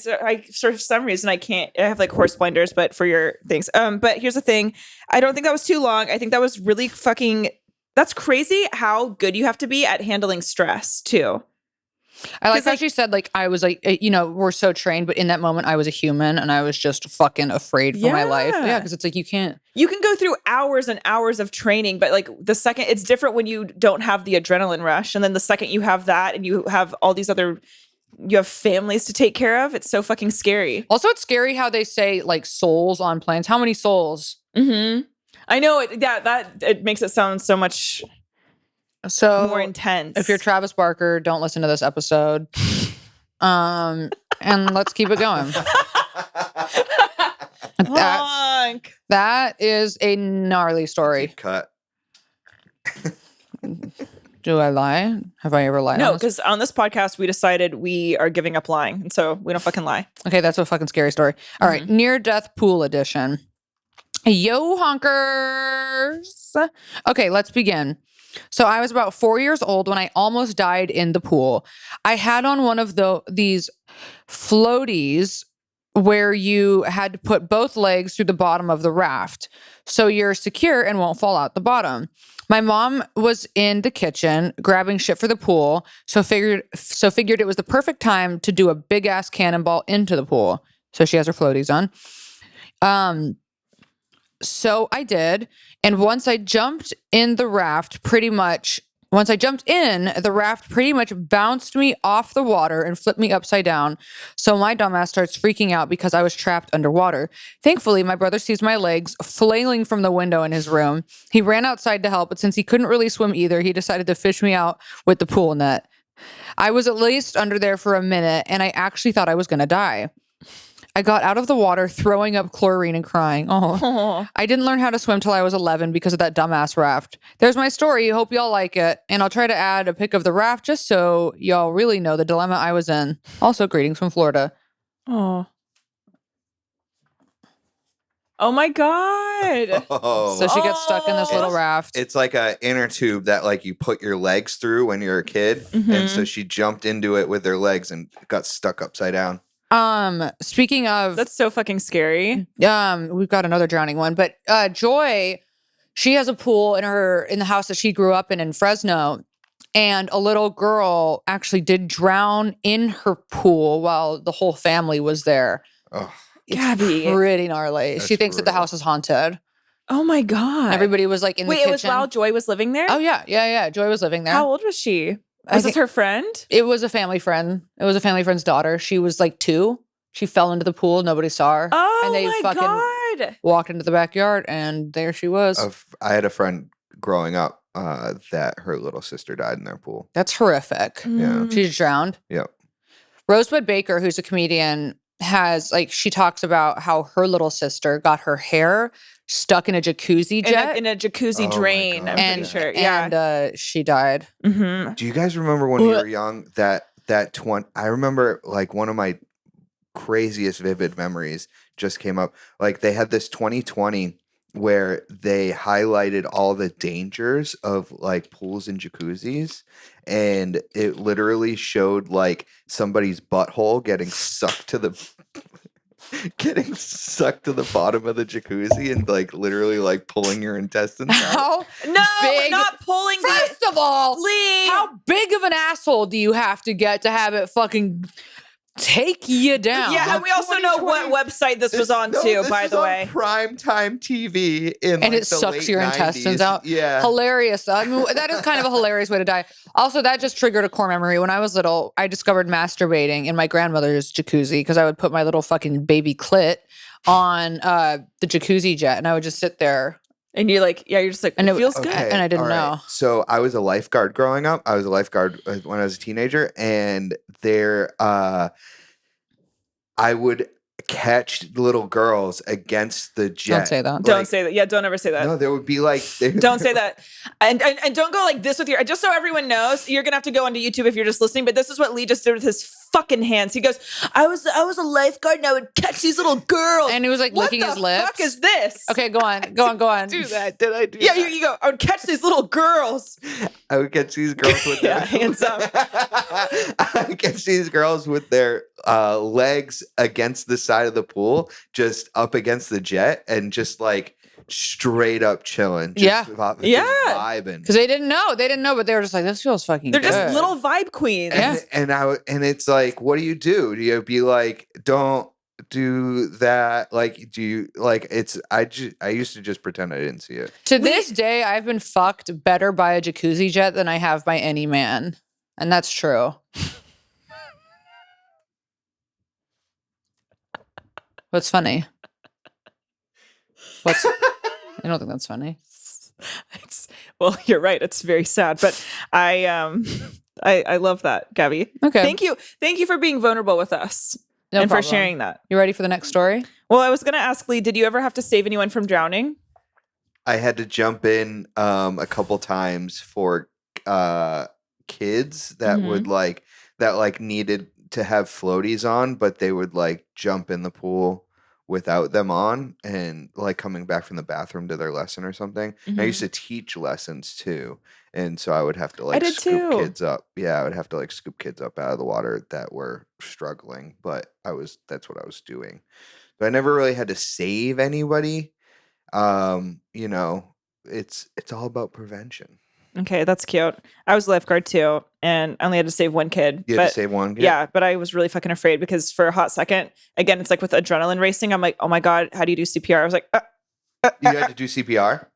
for some reason I can't. I have like horse blinders, but for your things. But here's the thing. I don't think that was too long. I think that was really fucking... That's crazy how good you have to be at handling stress too. I like how she said, like, I was like, we're so trained, but in that moment I was a human and I was just fucking afraid for my life. Yeah, because it's like you can go through hours and hours of training, but like the second, it's different when you don't have the adrenaline rush. And then the second you have that and you have all these you have families to take care of, it's so fucking scary. Also, it's scary how they say like souls on planes. How many souls? Mm-hmm. I know it. Yeah, it makes it sound so much... So more intense. If you're Travis Barker, don't listen to this episode. And let's keep it going. That is a gnarly story. Cut. Do I lie? Have I ever lied? No, because on this podcast we decided we are giving up lying, and so we don't fucking lie. Okay, that's a fucking scary story. All right, near death pool edition. Yo, honkers. Okay, let's begin. So I was about 4 years old when I almost died in the pool. I had on one of these floaties where you had to put both legs through the bottom of the raft so you're secure and won't fall out the bottom. My mom was in the kitchen grabbing shit for the pool, so figured it was the perfect time to do a big ass cannonball into the pool. So she has her floaties on. So I did. And once I jumped in, the raft pretty much bounced me off the water and flipped me upside down. So my dumbass starts freaking out because I was trapped underwater. Thankfully, my brother sees my legs flailing from the window in his room. He ran outside to help, but since he couldn't really swim either, he decided to fish me out with the pool net. I was at least under there for a minute, and I actually thought I was going to die. I got out of the water, throwing up chlorine and crying. Oh, I didn't learn how to swim till I was 11 because of that dumbass raft. There's my story. Hope y'all like it. And I'll try to add a pic of the raft just so y'all really know the dilemma I was in. Also, greetings from Florida. Oh. Oh my God. So she gets stuck in this little raft. It's like a inner tube that like you put your legs through when you're a kid. And so she jumped into it with her legs and got stuck upside down. Speaking of, That's so fucking scary. we've got another drowning one, but Joy, she has a pool in the house that she grew up in Fresno, and a little girl actually did drown in her pool while the whole family was there. Oh, It's Gabby. pretty gnarly. That's She thinks that the brutal. house is haunted. Oh my God. Everybody was like in the Wait, kitchen. it was while Joy was living there? Oh yeah. Joy was living there. How old was she? I Was this think- her friend? It was a family friend. It was a family friend's daughter. She was like 2. She fell into the pool. Nobody saw her. Oh and they my fucking God. walked into the backyard, and there she was. I had a friend growing up that her little sister died in their pool. That's horrific. Yeah. She's drowned. Yep. Rosebud Baker, who's a comedian, she talks about how her little sister got her hair stuck in a jacuzzi jet. In a jacuzzi Oh my drain, God. I'm pretty sure. Yeah. And she died. Mm-hmm. Do you guys remember when we were young I remember like one of my craziest vivid memories just came up. Like they had this 2020 where they highlighted all the dangers of like pools and jacuzzis, and it literally showed like somebody's butthole getting sucked to the bottom of the jacuzzi and like literally like pulling your intestines out. How No, big? not pulling First of all, Lee. how big of an asshole do you have to get to have it fucking take you down? Yeah, and we also know what website this was on too, by the way. Primetime TV And in like it the sucks late your 90s. intestines out. Yeah. Hilarious. I mean, that is kind of a hilarious way to die. Also, that just triggered a core memory. When I was little, I discovered masturbating in my grandmother's jacuzzi because I would put my little fucking baby clit on the jacuzzi jet, and I would just sit there. And you're like, yeah, you're just like, And it it- feels okay. good. And I didn't all right. know. So I was a lifeguard growing up. I was a lifeguard when I was a teenager, and I would catch little girls against the jet. Don't say that. Don't say that. Yeah, don't ever say that. No, there would be like Don't say that. And don't go like this with your, just so everyone knows, you're going to have to go onto YouTube if you're just listening, but this is what Lee just did with his fucking hands. He goes, I was a lifeguard and I would catch these little girls. And he was like licking his lips. What the fuck is this? Okay, go on. Go on. do that. Did I do Yeah, that? you go, I would catch these little girls. I would catch these girls with Yeah, their hands up. I would catch these girls with their legs against the side of the pool, just up against the jet, and just like straight up chilling. Yeah. Vibing. Because they didn't know, but they were just like, this feels fucking They're good. just little vibe queens. Yeah. And it's like, what do you do? Do you be like, don't do that? Like, do you like? I used to just pretend I didn't see it. To this day, I've been fucked better by a jacuzzi jet than I have by any man. And that's true. What's funny? I don't think that's funny. Well, you're right. It's very sad, but I love that, Gabby. Okay. Thank you for being vulnerable with us No and problem. for sharing that. You ready for the next story? Well, I was going to ask Lee, did you ever have to save anyone from drowning? I had to jump in a couple times for kids that would needed to have floaties on, but they would like jump in the pool without them on and like coming back from the bathroom to their lesson or something. And I used to teach lessons too. And so I would have to like scoop kids up. Yeah, I would have to like scoop kids up out of the water that were struggling, but that's what I was doing. But I never really had to save anybody. You know, it's all about prevention. Okay, that's cute. I was a lifeguard too, and I only had to save one kid. You had to save one kid? Yeah, but I was really fucking afraid because for a hot second, again, it's like with adrenaline racing. I'm like, oh my God, how do you do CPR? I was like, You had to do CPR?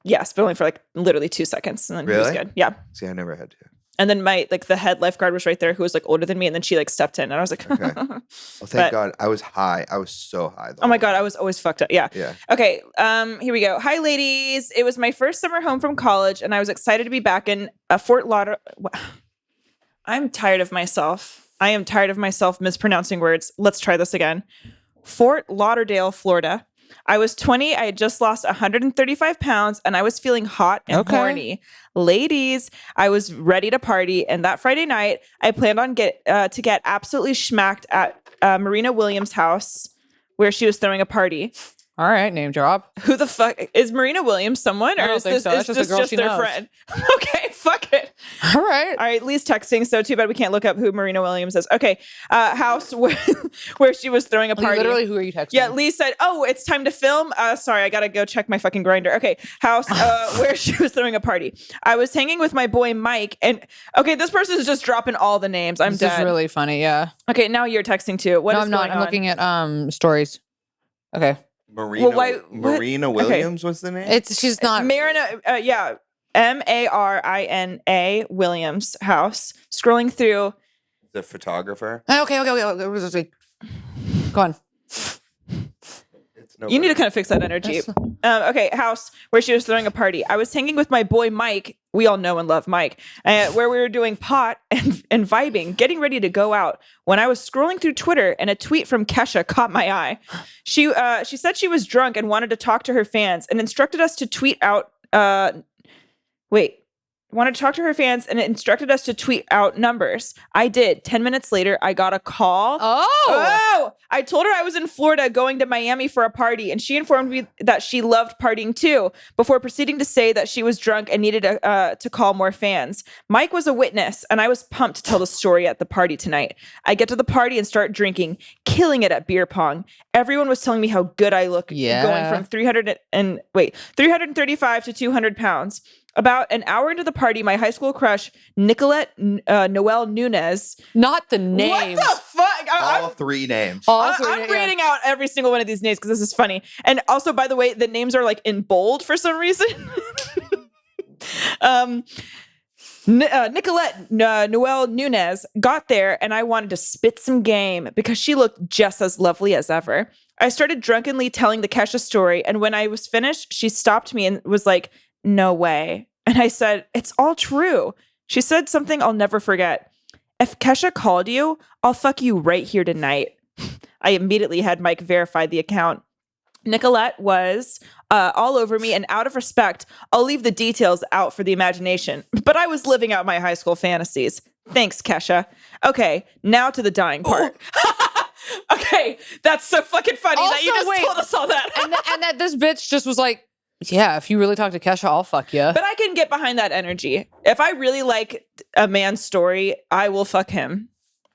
yes, but only for like literally 2 seconds, and then he was Really? good. Yeah. See, I never had to. And then the head lifeguard was right there who was like older than me. And then she like stepped in and I was like, Okay. Well, thank God. I was high. I was so high. Oh my God. I was always fucked up. Yeah. Yeah. Okay. Here we go. Hi ladies. It was my first summer home from college and I was excited to be back in Fort Lauderdale. I'm tired of myself. I am tired of myself mispronouncing words. Let's try this again. Fort Lauderdale, Florida. I was 20. I had just lost 135 pounds and I was feeling hot and horny. Ladies, I was ready to party. And that Friday night, I planned on to get absolutely schmacked at Marina Williams' house where she was throwing a party. All right, name drop. Who the fuck is Marina Williams? Someone, I or don't is think this so. That's is just a this girl just she their knows. friend? Okay, fuck it. All right. All right, Lee's texting, so too bad we can't look up who Marina Williams is. Okay, house where she was throwing a party. Literally, who are you texting? Yeah, Lee said, "Oh, it's time to film." Sorry, I gotta go check my fucking grinder. Okay, house where she was throwing a party. I was hanging with my boy Mike, and okay, this person is just dropping all the names. I'm this dead. is really funny. Yeah. Okay, now you're texting too. What no, is I'm not. going I'm on? looking at Stories. Okay. Marina Williams was the name? She's not Marina. Yeah, Marina Williams house. Scrolling through. The photographer. Okay. Go on. You need to kind of fix that energy. Okay, house where she was throwing a party. I was hanging with my boy Mike. We all know and love Mike. Where we were doing pot and vibing, getting ready to go out. When I was scrolling through Twitter and a tweet from Kesha caught my eye. She said she was drunk and wanted to talk to her fans and instructed us to tweet out. Wanted to talk to her fans and instructed us to tweet out numbers. I did. 10 minutes later, I got a call. Oh! I told her I was in Florida going to Miami for a party, and she informed me that she loved partying too, before proceeding to say that she was drunk and needed to call more fans. Mike was a witness, and I was pumped to tell the story at the party tonight. I get to the party and start drinking, killing it at beer pong. Everyone was telling me how good I look, going from 335 to 200 pounds. About an hour into the party, my high school crush, Nicolette Noel Nunez. Not the name. What the fuck? All three names. I'm reading out every single one of these names because this is funny. And also, by the way, the names are like in bold for some reason. Nicolette Noel Nunez got there, and I wanted to spit some game because she looked just as lovely as ever. I started drunkenly telling the Kesha story, and when I was finished, she stopped me and was like, "No way." And I said, "It's all true." She said something I'll never forget. "If Kesha called you, I'll fuck you right here tonight." I immediately had Mike verify the account. Nicolette was all over me, and out of respect, I'll leave the details out for the imagination. But I was living out my high school fantasies. Thanks, Kesha. Okay, now to the dying part. Okay, that's so fucking funny Also, that you just told us all that. and that this bitch just was like, yeah, if you really talk to Kesha, I'll fuck you. But I can get behind that energy. If I really like a man's story, I will fuck him.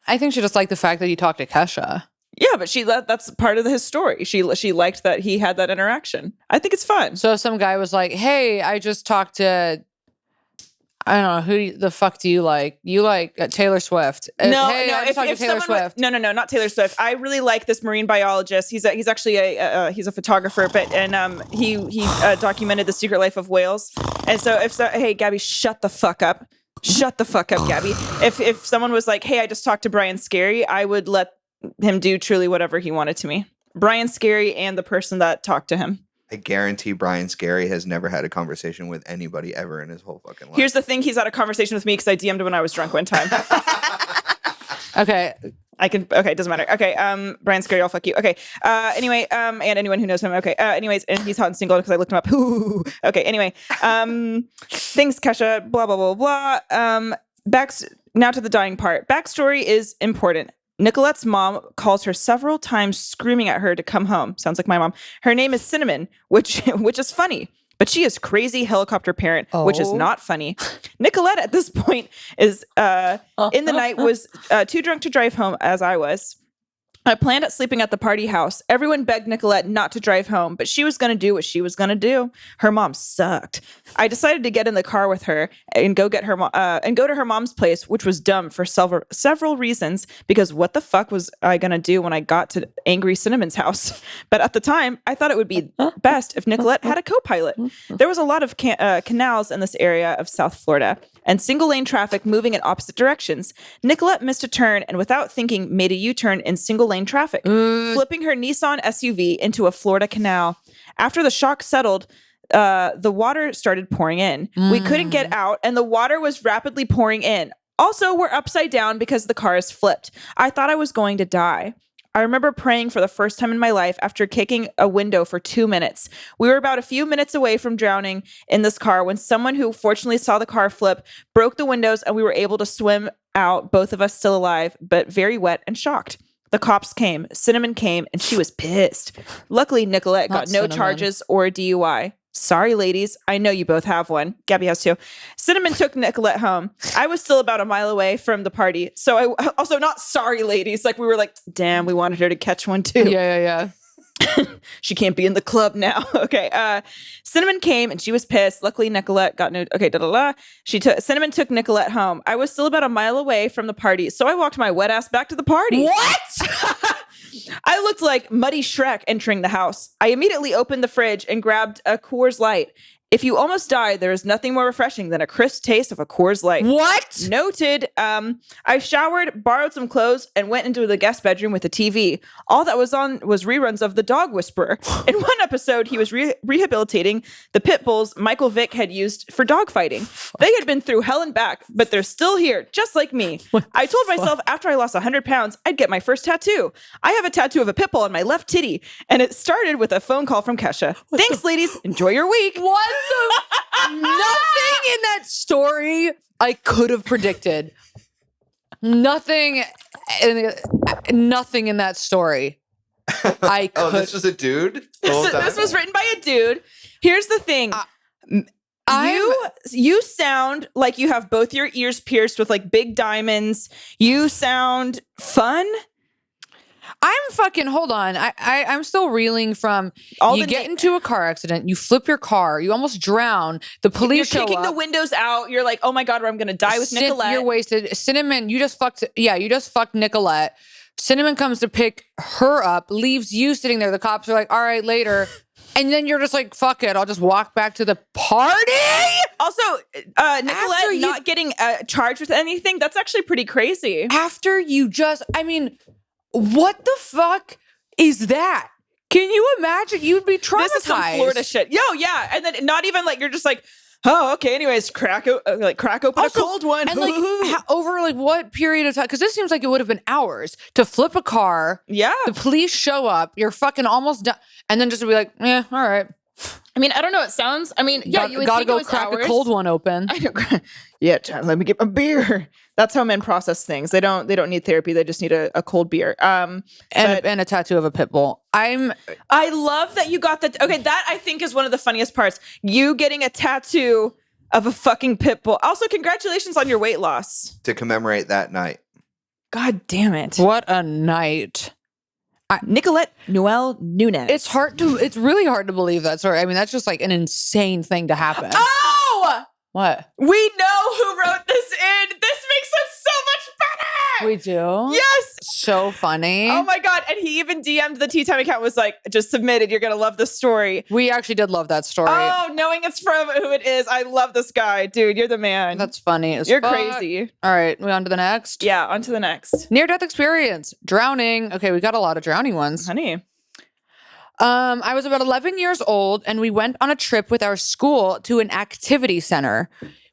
I think she just liked the fact that you talked to Kesha. Yeah, but that's part of his story. She liked that he had that interaction. I think it's fun. So if some guy was like, hey, I just talked to, I don't know, who the fuck do you like? You like Taylor Swift. I just talked to Taylor Swift. No, not Taylor Swift. I really like this marine biologist. He's actually he's a photographer, and he documented the secret life of whales. And so hey, Gabby, shut the fuck up. Shut the fuck up, Gabby. If someone was like, hey, I just talked to Brian Scary, I would let him do truly whatever he wanted to me. Brian Scary and the person that talked to him. I guarantee Brian Scary has never had a conversation with anybody ever in his whole fucking life. Here's the thing. He's had a conversation with me because I DM'd him when I was drunk one time. Okay. Okay, doesn't matter. Okay, Brian Scary, I'll fuck you. Okay, anyway, and anyone who knows him. Okay, anyways, and he's hot and single because I looked him up. Ooh. Okay, anyway, thanks, Kesha, blah, blah, blah, blah. Now to the dying part. Backstory is important. Nicolette's mom calls her several times, screaming at her to come home. Sounds like my mom. Her name is Cinnamon, which is funny. But she is crazy helicopter parent, which is not funny. Nicolette at this point is in the night was too drunk to drive home, as I was. I planned at sleeping at the party house. Everyone begged Nicolette not to drive home, but she was going to do what she was going to do. Her mom sucked. I decided to get in the car with her and go to her mom's place, which was dumb for several reasons, because what the fuck was I going to do when I got to Angry Cinnamon's house? But at the time, I thought it would be best if Nicolette had a co-pilot. There was a lot of canals in this area of South Florida and single-lane traffic moving in opposite directions. Nicolette missed a turn and without thinking made a U-turn in single-lane traffic, flipping her Nissan SUV into a Florida canal. After the shock settled, the water started pouring in. We couldn't get out, and the water was rapidly pouring in. Also, we're upside down because the car is flipped. I thought I was going to die. I remember praying for the first time in my life after kicking a window for 2 minutes. We were about a few minutes away from drowning in this car when someone who fortunately saw the car flip broke the windows, and we were able to swim out, both of us still alive, but very wet and shocked. The cops came, Cinnamon came, and she was pissed. Luckily, Nicolette got no charges or a DUI. Sorry, ladies. I know you both have one. Gabby has two. Cinnamon took Nicolette home. I was still about a mile away from the party. So I also not sorry, ladies. Like we were like, damn, we wanted her to catch one too. Yeah. She can't be in the club now. Okay. Cinnamon came and she was pissed. Luckily, Nicolette got no. Okay. Cinnamon took Nicolette home. I was still about a mile away from the party, so I walked my wet ass back to the party. What? I looked like Muddy Shrek entering the house. I immediately opened the fridge and grabbed a Coors Light. If you almost die, there is nothing more refreshing than a crisp taste of a Coors Light. What? Noted. I showered, borrowed some clothes, and went into the guest bedroom with the TV. All that was on was reruns of The Dog Whisperer. In one episode, he was rehabilitating the pit bulls Michael Vick had used for dog fighting. They had been through hell and back, but they're still here, just like me. I told myself after I lost 100 pounds, I'd get my first tattoo. I have a tattoo of a pit bull on my left titty, and it started with a phone call from Kesha. Thanks, ladies. Enjoy your week. What? Nothing in that story I could have predicted. Nothing in that story I could. Oh, this was a dude? This was written by a dude. Here's the thing. You sound like you have both your ears pierced with like big diamonds. You sound fun. Hold on. I'm still reeling from you get into a car accident, you flip your car, you almost drown, the police show up. You're kicking the windows out, you're like, oh my God, I'm gonna die with Nicolette. You're wasted. Cinnamon, you just fucked Nicolette. Cinnamon comes to pick her up, leaves you sitting there. The cops are like, all right, later. And then you're just like, fuck it, I'll just walk back to the party. Also, Nicolette not getting charged with anything, that's actually pretty crazy. After you what the fuck is that? Can you imagine? You'd be traumatized. This is some Florida shit. Yo, yeah. And then not even like, you're just like, oh, okay. Anyways, crack open a cold one. And like over like what period of time? Because this seems like it would have been hours to flip a car. Yeah. The police show up. You're fucking almost done. And then just to be like, all right. I mean, I don't know. It sounds, you would gotta think go it was crack hours. A cold one open. I know. Yeah, John, let me get my beer. That's how men process things. They don't need therapy. They just need a cold beer. And a tattoo of a pit bull. I love that you got that. Okay, that I think is one of the funniest parts. You getting a tattoo of a fucking pit bull. Also, congratulations on your weight loss. To commemorate that night. God damn it. What a night. Nicolette Noel Nunez. It's really hard to believe that story. I mean, that's just like an insane thing to happen. Oh! What? We know who wrote this in. This makes it so much better. We do? Yes. So funny. Oh my God. And he even DM'd the Tea Time account, was like, just submitted. You're going to love this story. We actually did love that story. Oh, knowing it's from who it is. I love this guy. Dude, you're the man. That's funny as You're fuck. crazy. All right. We on to the next? Yeah, on to the next. Near-death experience. Drowning. Okay, we got a lot of drowning ones. Honey. I was about 11 years old, and we went on a trip with our school to an activity center.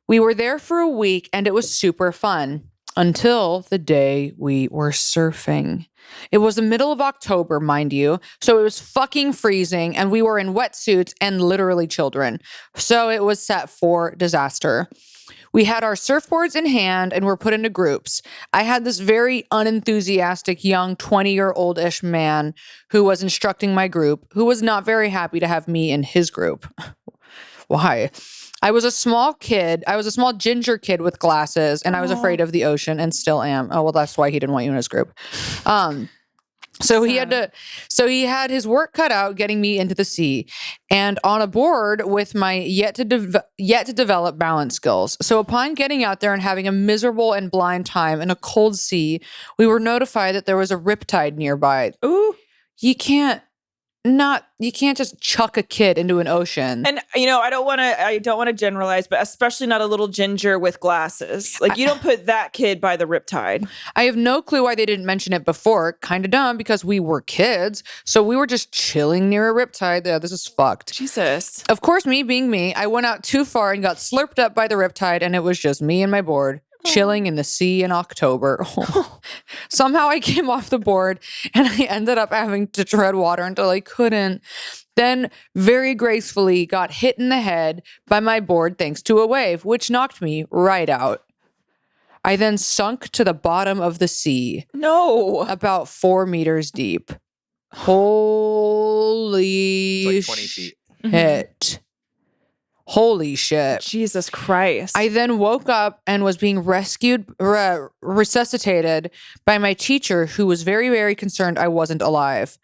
We were there for a week, and it was super fun until the day we were surfing. It was the middle of October, mind you, so it was fucking freezing, and we were in wetsuits and literally children. So it was set for disaster. We had our surfboards in hand and were put into groups. I had this very unenthusiastic young 20-year-old-ish man who was instructing my group, who was not very happy to have me in his group. Why? I was a small kid. I was a small ginger kid with glasses, and I was afraid of the ocean and still am. Oh, well, that's why he didn't want you in his group. So he had his work cut out getting me into the sea and on a board with my yet to develop balance skills. So upon getting out there and having a miserable and blind time in a cold sea, we were notified that there was a riptide nearby. Ooh. You can't just chuck a kid into an ocean. And I don't want to generalize, but especially not a little ginger with glasses. Like, you don't put that kid by the riptide. I have no clue why they didn't mention it before. Kind of dumb because we were kids. So we were just chilling near a riptide. Yeah, this is fucked. Jesus. Of course, me being me, I went out too far and got slurped up by the riptide, and it was just me and my board. Chilling in the sea in October. Somehow I came off the board and I ended up having to tread water until I couldn't. Then very gracefully got hit in the head by my board thanks to a wave, which knocked me right out. I then sunk to the bottom of the sea. No. About 4 meters deep. Holy It's like 20 feet. shit. Holy shit. Jesus Christ. I then woke up and was being resuscitated by my teacher, who was very, very concerned I wasn't alive.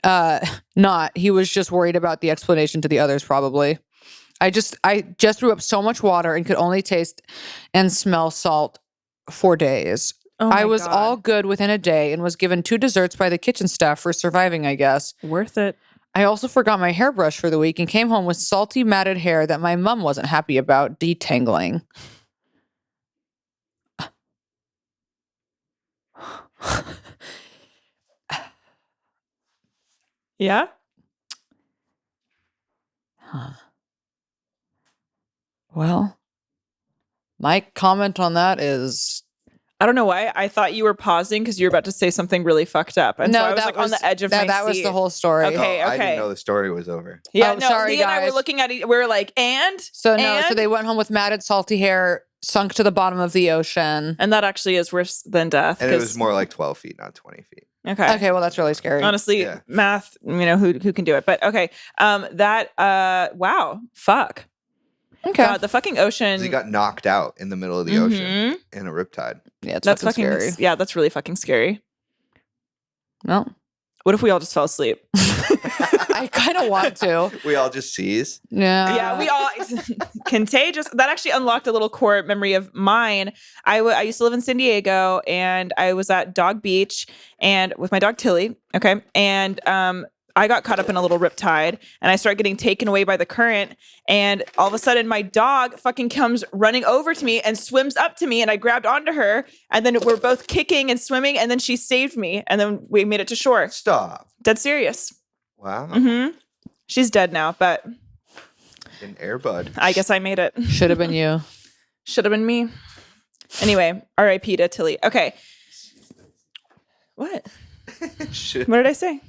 He was just worried about the explanation to the others, probably. I just threw up so much water and could only taste and smell salt for days. I was all good within a day and was given 2 desserts by the kitchen staff for surviving, I guess. Worth it. I also forgot my hairbrush for the week and came home with salty, matted hair that my mom wasn't happy about detangling. Yeah? Huh. Well, my comment on that is... I don't know why. I thought you were pausing because you were about to say something really fucked up. And so I was like on the edge of my seat. That was the whole story. Okay. I didn't know the story was over. Yeah, sorry, Lee and I were guys. looking at it. We were like, So they went home with matted, salty hair, sunk to the bottom of the ocean. And that actually is worse than death. And it was more like 12 feet, not 20 feet. Okay, well, that's really scary. Honestly, math, who can do it? But okay, wow, fuck. Okay. God, the fucking ocean. He got knocked out in the middle of the ocean in a riptide. Yeah, that's fucking scary. Yeah, that's really fucking scary. No. What if we all just fell asleep? I kind of want to. We all just seize. Yeah. Yeah, we all contagious. That actually unlocked a little core memory of mine. I used to live in San Diego, and I was at Dog Beach and with my dog Tilly. Okay, and I got caught up in a little riptide, and I started getting taken away by the current. And all of a sudden, my dog fucking comes running over to me and swims up to me, and I grabbed onto her, and then we're both kicking and swimming, and then she saved me, and then we made it to shore. Stop. Dead serious. Wow. Mm-hmm. She's dead now, but an airbud. I guess I made it. Should have been you. Should have been me. Anyway, R.I.P. to Tilly. Okay. What? What did I say?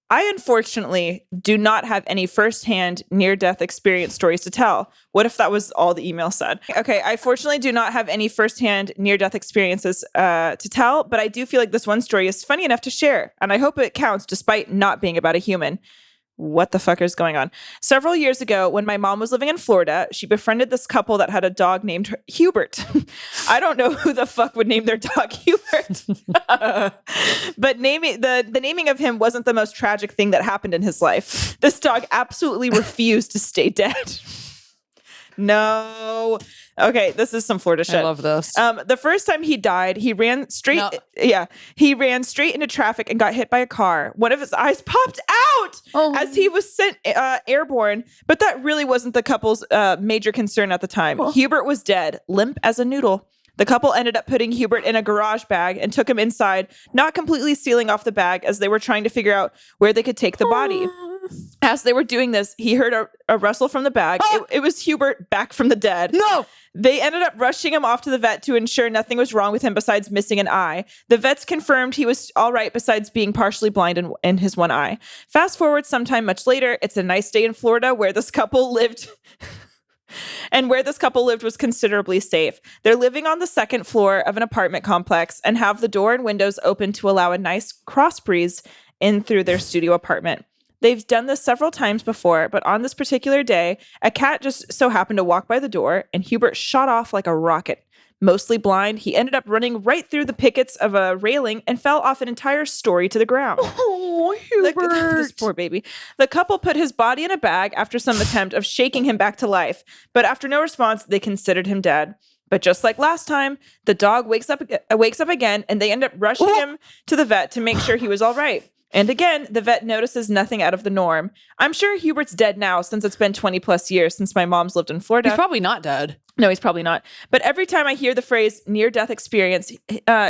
I unfortunately do not have any firsthand near-death experience stories to tell. What if that was all the email said? Okay, I fortunately do not have any firsthand near-death experiences to tell, but I do feel like this one story is funny enough to share, and I hope it counts despite not being about a human. What the fuck is going on? Several years ago, when my mom was living in Florida, she befriended this couple that had a dog named Hubert. I don't know who the fuck would name their dog Hubert. But the naming of him wasn't the most tragic thing that happened in his life. This dog absolutely refused to stay dead. No. Okay, this is some Florida shit. I love this. The first time he died, he ran straight into traffic and got hit by a car. One of his eyes popped out as he was sent airborne, but that really wasn't the couple's major concern at the time. Hubert was dead, limp as a noodle. The couple ended up putting Hubert in a garage bag and took him inside, not completely sealing off the bag as they were trying to figure out where they could take the body. As they were doing this, he heard a rustle from the bag. It was Hubert back from the dead. No! They ended up rushing him off to the vet to ensure nothing was wrong with him besides missing an eye. The vets confirmed he was all right besides being partially blind in his one eye. Fast forward sometime much later, it's a nice day in Florida where this couple lived... And where this couple lived was considerably safe. They're living on the second floor of an apartment complex and have the door and windows open to allow a nice cross breeze in through their studio apartment. They've done this several times before, but on this particular day, a cat just so happened to walk by the door, and Hubert shot off like a rocket. Mostly blind, he ended up running right through the pickets of a railing and fell off an entire story to the ground. Oh, Hubert. This poor baby. The couple put his body in a bag after some attempt of shaking him back to life, but after no response, they considered him dead. But just like last time, the dog wakes up again, and they end up rushing him to the vet to make sure he was all right. And again, the vet notices nothing out of the norm. I'm sure Hubert's dead now since it's been 20 plus years since my mom's lived in Florida. He's probably not dead. No, he's probably not. But every time I hear the phrase near-death experience,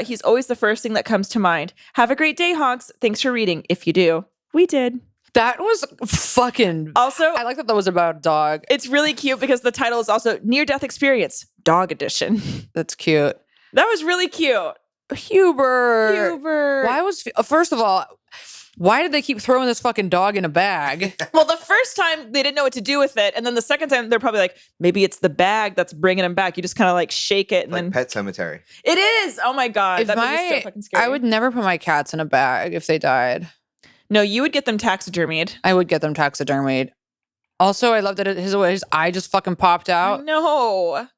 he's always the first thing that comes to mind. Have a great day, honks. Thanks for reading. If you do. We did. That was fucking... Also, I like that was about a dog. It's really cute because the title is also Near-Death Experience, Dog Edition. That's cute. That was really cute. Hubert. Why was... First of all... Why did they keep throwing this fucking dog in a bag? Well, the first time they didn't know what to do with it. And then the second time they're probably like, maybe it's the bag that's bringing him back. You just kind of like shake it and like then. Pet Cemetery. It is. Oh my God. That movie's so fucking scary. I would never put my cats in a bag if they died. No, you would get them taxidermied. I would get them taxidermied. Also, I love that his eye just fucking popped out. No.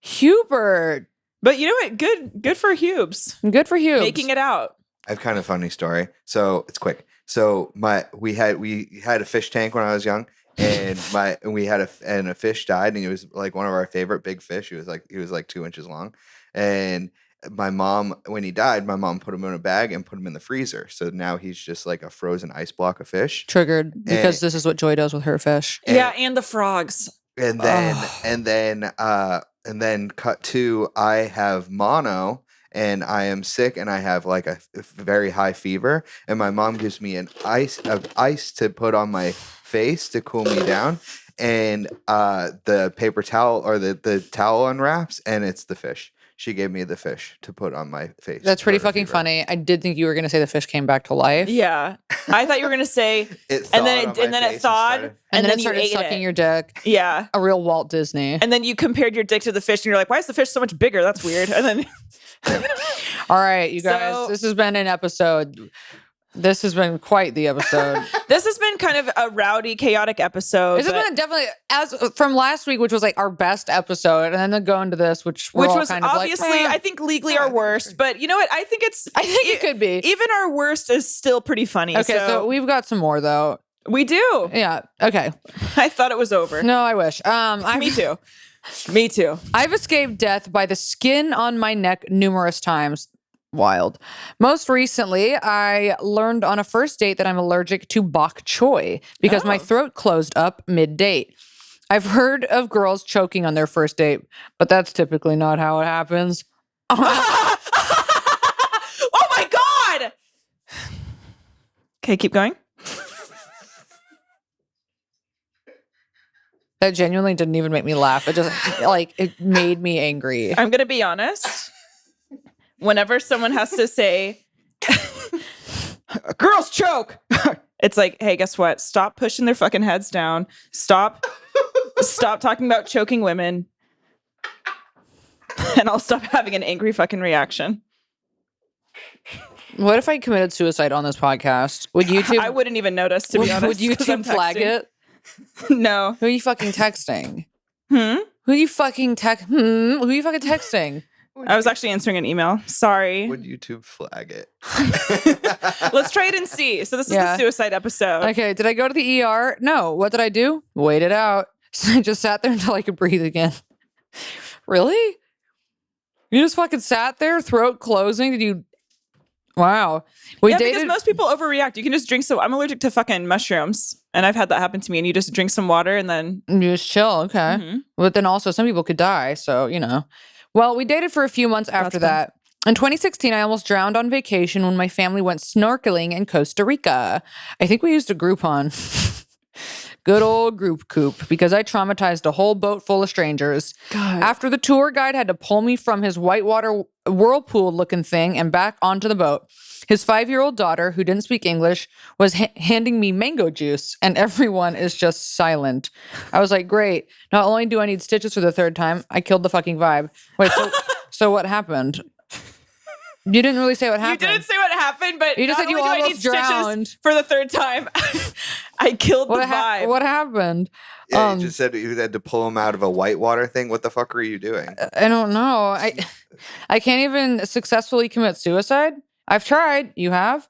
Hubert. But you know what? Good for Hubes. Good for Hubes. Making it out. I have kind of a funny story. So it's quick. So we had a fish tank when I was young, and a fish died, and it was like one of our favorite big fish. He was like 2 inches long, and my mom, when he died, my mom put him in a bag and put him in the freezer. So now he's just like a frozen ice block of fish. Triggered because this is what Joy does with her fish. And the frogs. And then cut to I have mono and I am sick and I have like a very high fever, and my mom gives me an ice to put on my face to cool me down, and the paper towel or the towel unwraps and it's the fish. She gave me the fish to put on my face. That's pretty fucking funny. I did think you were going to say the fish came back to life. Yeah. I thought you were going to say, and then it thawed, and then it started sucking your dick. Yeah. A real Walt Disney. And then you compared your dick to the fish and you're like, why is the fish so much bigger? That's weird. And then. All right, you guys, this has been an episode. This has been quite the episode. This has been kind of a rowdy, chaotic episode. This has been definitely, as from last week, which was like our best episode, and then go into this, which was kind obviously, of like, I think legally our worst. But you know what? I think it could be. Even our worst is still pretty funny. Okay, so we've got some more though. We do. Yeah. Okay. I thought it was over. No, I wish. Me too. Me too. I've escaped death by the skin on my neck numerous times. Wild. Most recently, I learned on a first date that I'm allergic to bok choy because my throat closed up mid-date. I've heard of girls choking on their first date, but that's typically not how it happens. Oh my God! Okay, keep going. That genuinely didn't even make me laugh. It just, it made me angry. I'm going to be honest. Whenever someone has to say, girls choke, it's like, hey, guess what? Stop pushing their fucking heads down. Stop talking about choking women. And I'll stop having an angry fucking reaction. What if I committed suicide on this podcast? Would YouTube? I wouldn't even notice, to be honest. Would YouTube flag it? No. Who are you fucking texting? Who are you fucking texting? I was actually answering an email. Sorry. Would YouTube flag it? Let's try it and see. So this is the suicide episode. Okay. Did I go to the ER? No. What did I do? Wait it out. So I just sat there until I could breathe again. Really? You just fucking sat there, throat closing? Did you? Wow. Because most people overreact. You can just drink I'm allergic to fucking mushrooms. And I've had that happen to me. And you just drink some water and then. You just chill. Okay. Mm-hmm. But then also some people could die. So, you know. Well, we dated for a few months after that. In 2016, I almost drowned on vacation when my family went snorkeling in Costa Rica. I think we used a Groupon. Good old group coop, because I traumatized a whole boat full of strangers. God. After the tour guide had to pull me from his whitewater whirlpool-looking thing and back onto the boat, his 5-year-old daughter, who didn't speak English, was handing me mango juice, and everyone is just silent. I was like, great. Not only do I need stitches for the third time, I killed the fucking vibe. Wait, so what happened? You didn't really say what happened. You didn't say what happened, but you just said you almost drowned for the third time. I killed the vibe. What happened? Yeah, you just said you had to pull him out of a whitewater thing. What the fuck were you doing? I don't know. I can't even successfully commit suicide. I've tried. You have.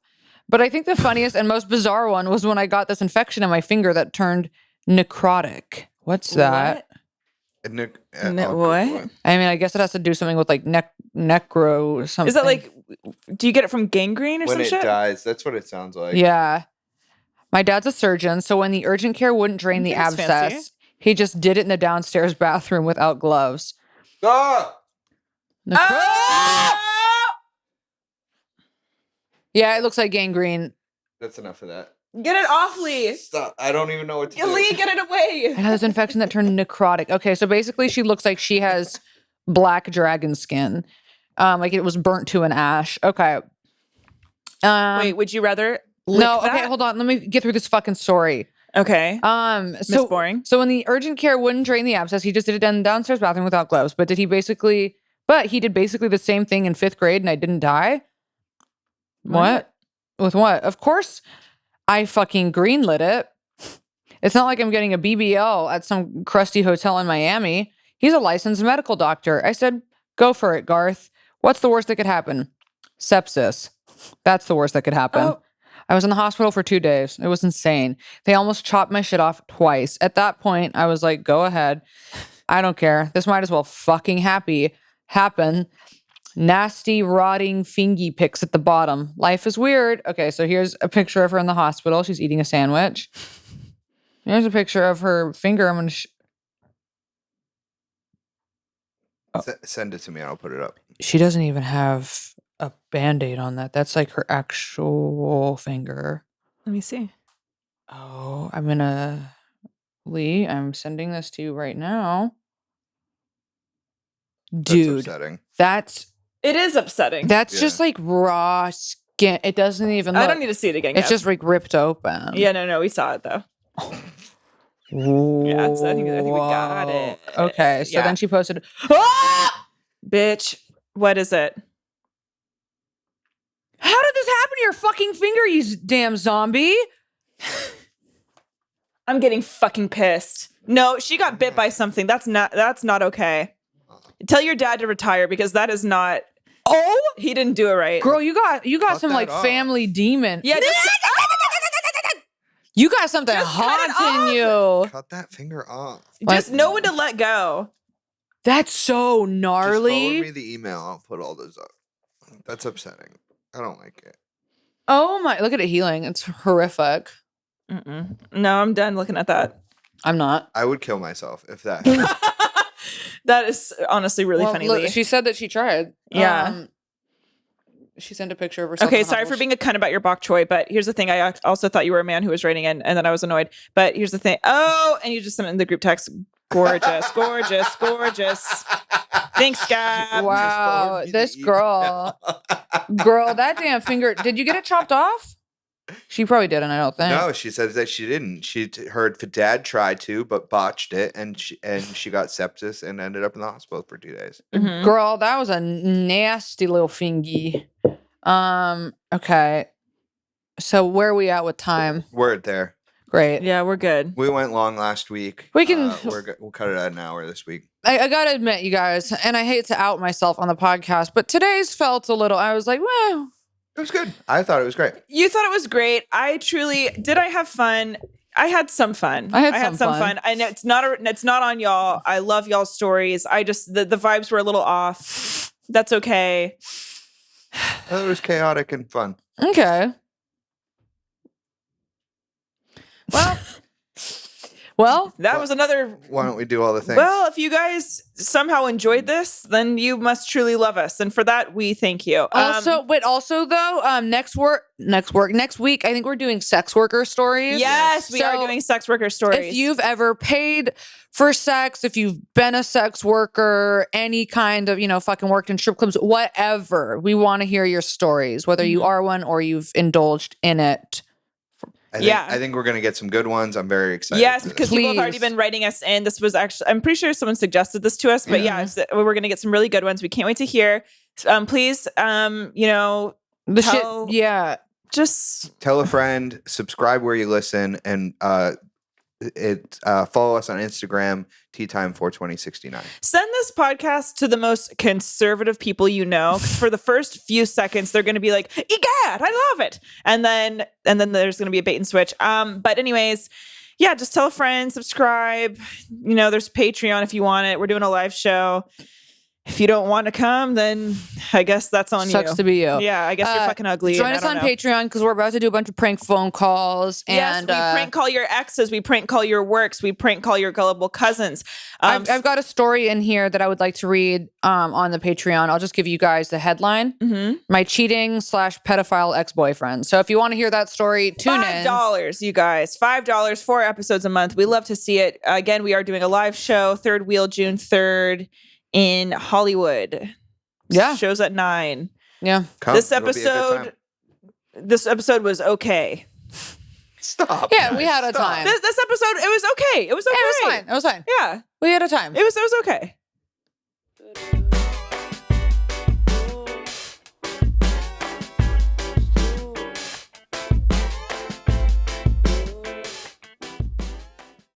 But I think the funniest and most bizarre one was when I got this infection in my finger that turned necrotic. What's that? What? I mean, I guess it has to do something with like necro something. Is that like, do you get it from gangrene or some shit? When it dies, that's what it sounds like. Yeah. My dad's a surgeon, so when the urgent care wouldn't drain the abscess, fancy. He just did it in the downstairs bathroom without gloves. Ah! Yeah, it looks like gangrene. That's enough of that. Get it off, Lee. Stop. I don't even know what to do. Lee, get it away. I had this infection that turned necrotic. Okay, so basically she looks like she has black dragon skin. Like it was burnt to an ash. Okay. Wait, would you rather lick No, that? okay, hold on. Let me get through this fucking story. Okay. So Boring. So when the urgent care wouldn't drain the abscess, he just did it in the downstairs bathroom without gloves. But he did basically the same thing in 5th grade and I didn't die? What? With what? Of course I fucking greenlit it. It's not like I'm getting a BBL at some crusty hotel in Miami. He's a licensed medical doctor. I said, go for it, Garth. What's the worst that could happen? Sepsis. That's the worst that could happen. Oh. I was in the hospital for 2 days. It was insane. They almost chopped my shit off twice. At that point, I was like, go ahead. I don't care. This might as well fucking happen. Nasty, rotting fingy pics at the bottom. Life is weird. Okay, so here's a picture of her in the hospital. She's eating a sandwich. Here's a picture of her finger. I'm going to... Send it to me and I'll put it up. She doesn't even have a Band-Aid on that. That's like her actual finger. Let me see. Oh, Lee, I'm sending this to you right now. Dude, that's upsetting. It is upsetting. That's just like raw skin. It doesn't even look. I don't need to see it again. It's just like ripped open. Yeah, no, we saw it though. Yeah, I think we got it. Okay, so then she posted, ah! Bitch, what is it? How did this happen to your fucking finger, you damn zombie? I'm getting fucking pissed. No, she got bit by something. That's not okay. Tell your dad to retire because that is not. Oh, he didn't do it right. Girl, you got some like family demon. Yeah. You got something haunting you. Cut that finger off. Just know when to let go. That's so gnarly. Just forward me the email. I'll put all those up. That's upsetting. I don't like it. Oh my! Look at it healing. It's horrific. Mm-mm. No, I'm done looking at that. I'm not. I would kill myself if that. That is honestly really funny. Look, she said that she tried. Yeah. She sent a picture of herself. Okay, sorry for being a cunt about your bok choy, but here's the thing. I also thought you were a man who was writing in, and then I was annoyed. But here's the thing. Oh, and you just sent it in the group text. Gorgeous, gorgeous, gorgeous. Thanks, Gab. Wow, this girl. Girl, that damn finger. Did you get it chopped off? She probably didn't, I don't think. No, she said that she didn't. Her dad tried to, but botched it, and she got sepsis and ended up in the hospital for 2 days. Mm-hmm. Girl, that was a nasty little fingy. Okay. So where are we at with time? We're there. Great. Yeah, we're good. We went long last week. We can. We'll cut it at an hour this week. I gotta admit, you guys, and I hate to out myself on the podcast, but today's felt a little. I was like, well. It was good. I thought it was great. You thought it was great. I have fun. I had some fun. I had some fun. I know it's not on y'all. I love y'all's stories. I just the vibes were a little off. That's okay. It was chaotic and fun. Okay. Well, that was another. Why don't we do all the things? Well, if you guys somehow enjoyed this, then you must truly love us, and for that we thank you. Also though, next week, I think we're doing sex worker stories. Yes, we are doing sex worker stories. If you've ever paid for sex, if you've been a sex worker, any kind of, fucking worked in strip clubs, whatever, we want to hear your stories, whether you are one or you've indulged in it. I think we're going to get some good ones. I'm very excited. Yes, because people have already been writing us in. This was actually, I'm pretty sure someone suggested this to us, but we're going to get some really good ones. We can't wait to hear. Please, just tell a friend, subscribe where you listen, and follow us on Instagram, teatime42069. Send this podcast to the most conservative people you know. 'Cause for the first few seconds, they're going to be like, "Egad, I love it," and then there's going to be a bait and switch. But anyways, yeah, just tell a friend, subscribe. There's Patreon if you want it. We're doing a live show. If you don't want to come, then I guess that's on you. Sucks to be you. Yeah, I guess you're fucking ugly. Join us on Patreon because we're about to do a bunch of prank phone calls. Yes, and we prank call your exes. We prank call your works. We prank call your gullible cousins. I've got a story in here that I would like to read on the Patreon. I'll just give you guys the headline. Mm-hmm. My cheating / pedophile ex-boyfriend. So if you want to hear that story, tune in. $5, you guys. $5, 4 episodes a month. We love to see it. Again, we are doing a live show, Third Wheel, June 3rd. In Hollywood. Yeah. Shows at 9. Yeah. This episode, this episode was okay. Stop. Yeah, guys, we had a stop. time. This episode, it was okay. It was okay. It was fine. It was fine. Yeah. We had a time. It was okay.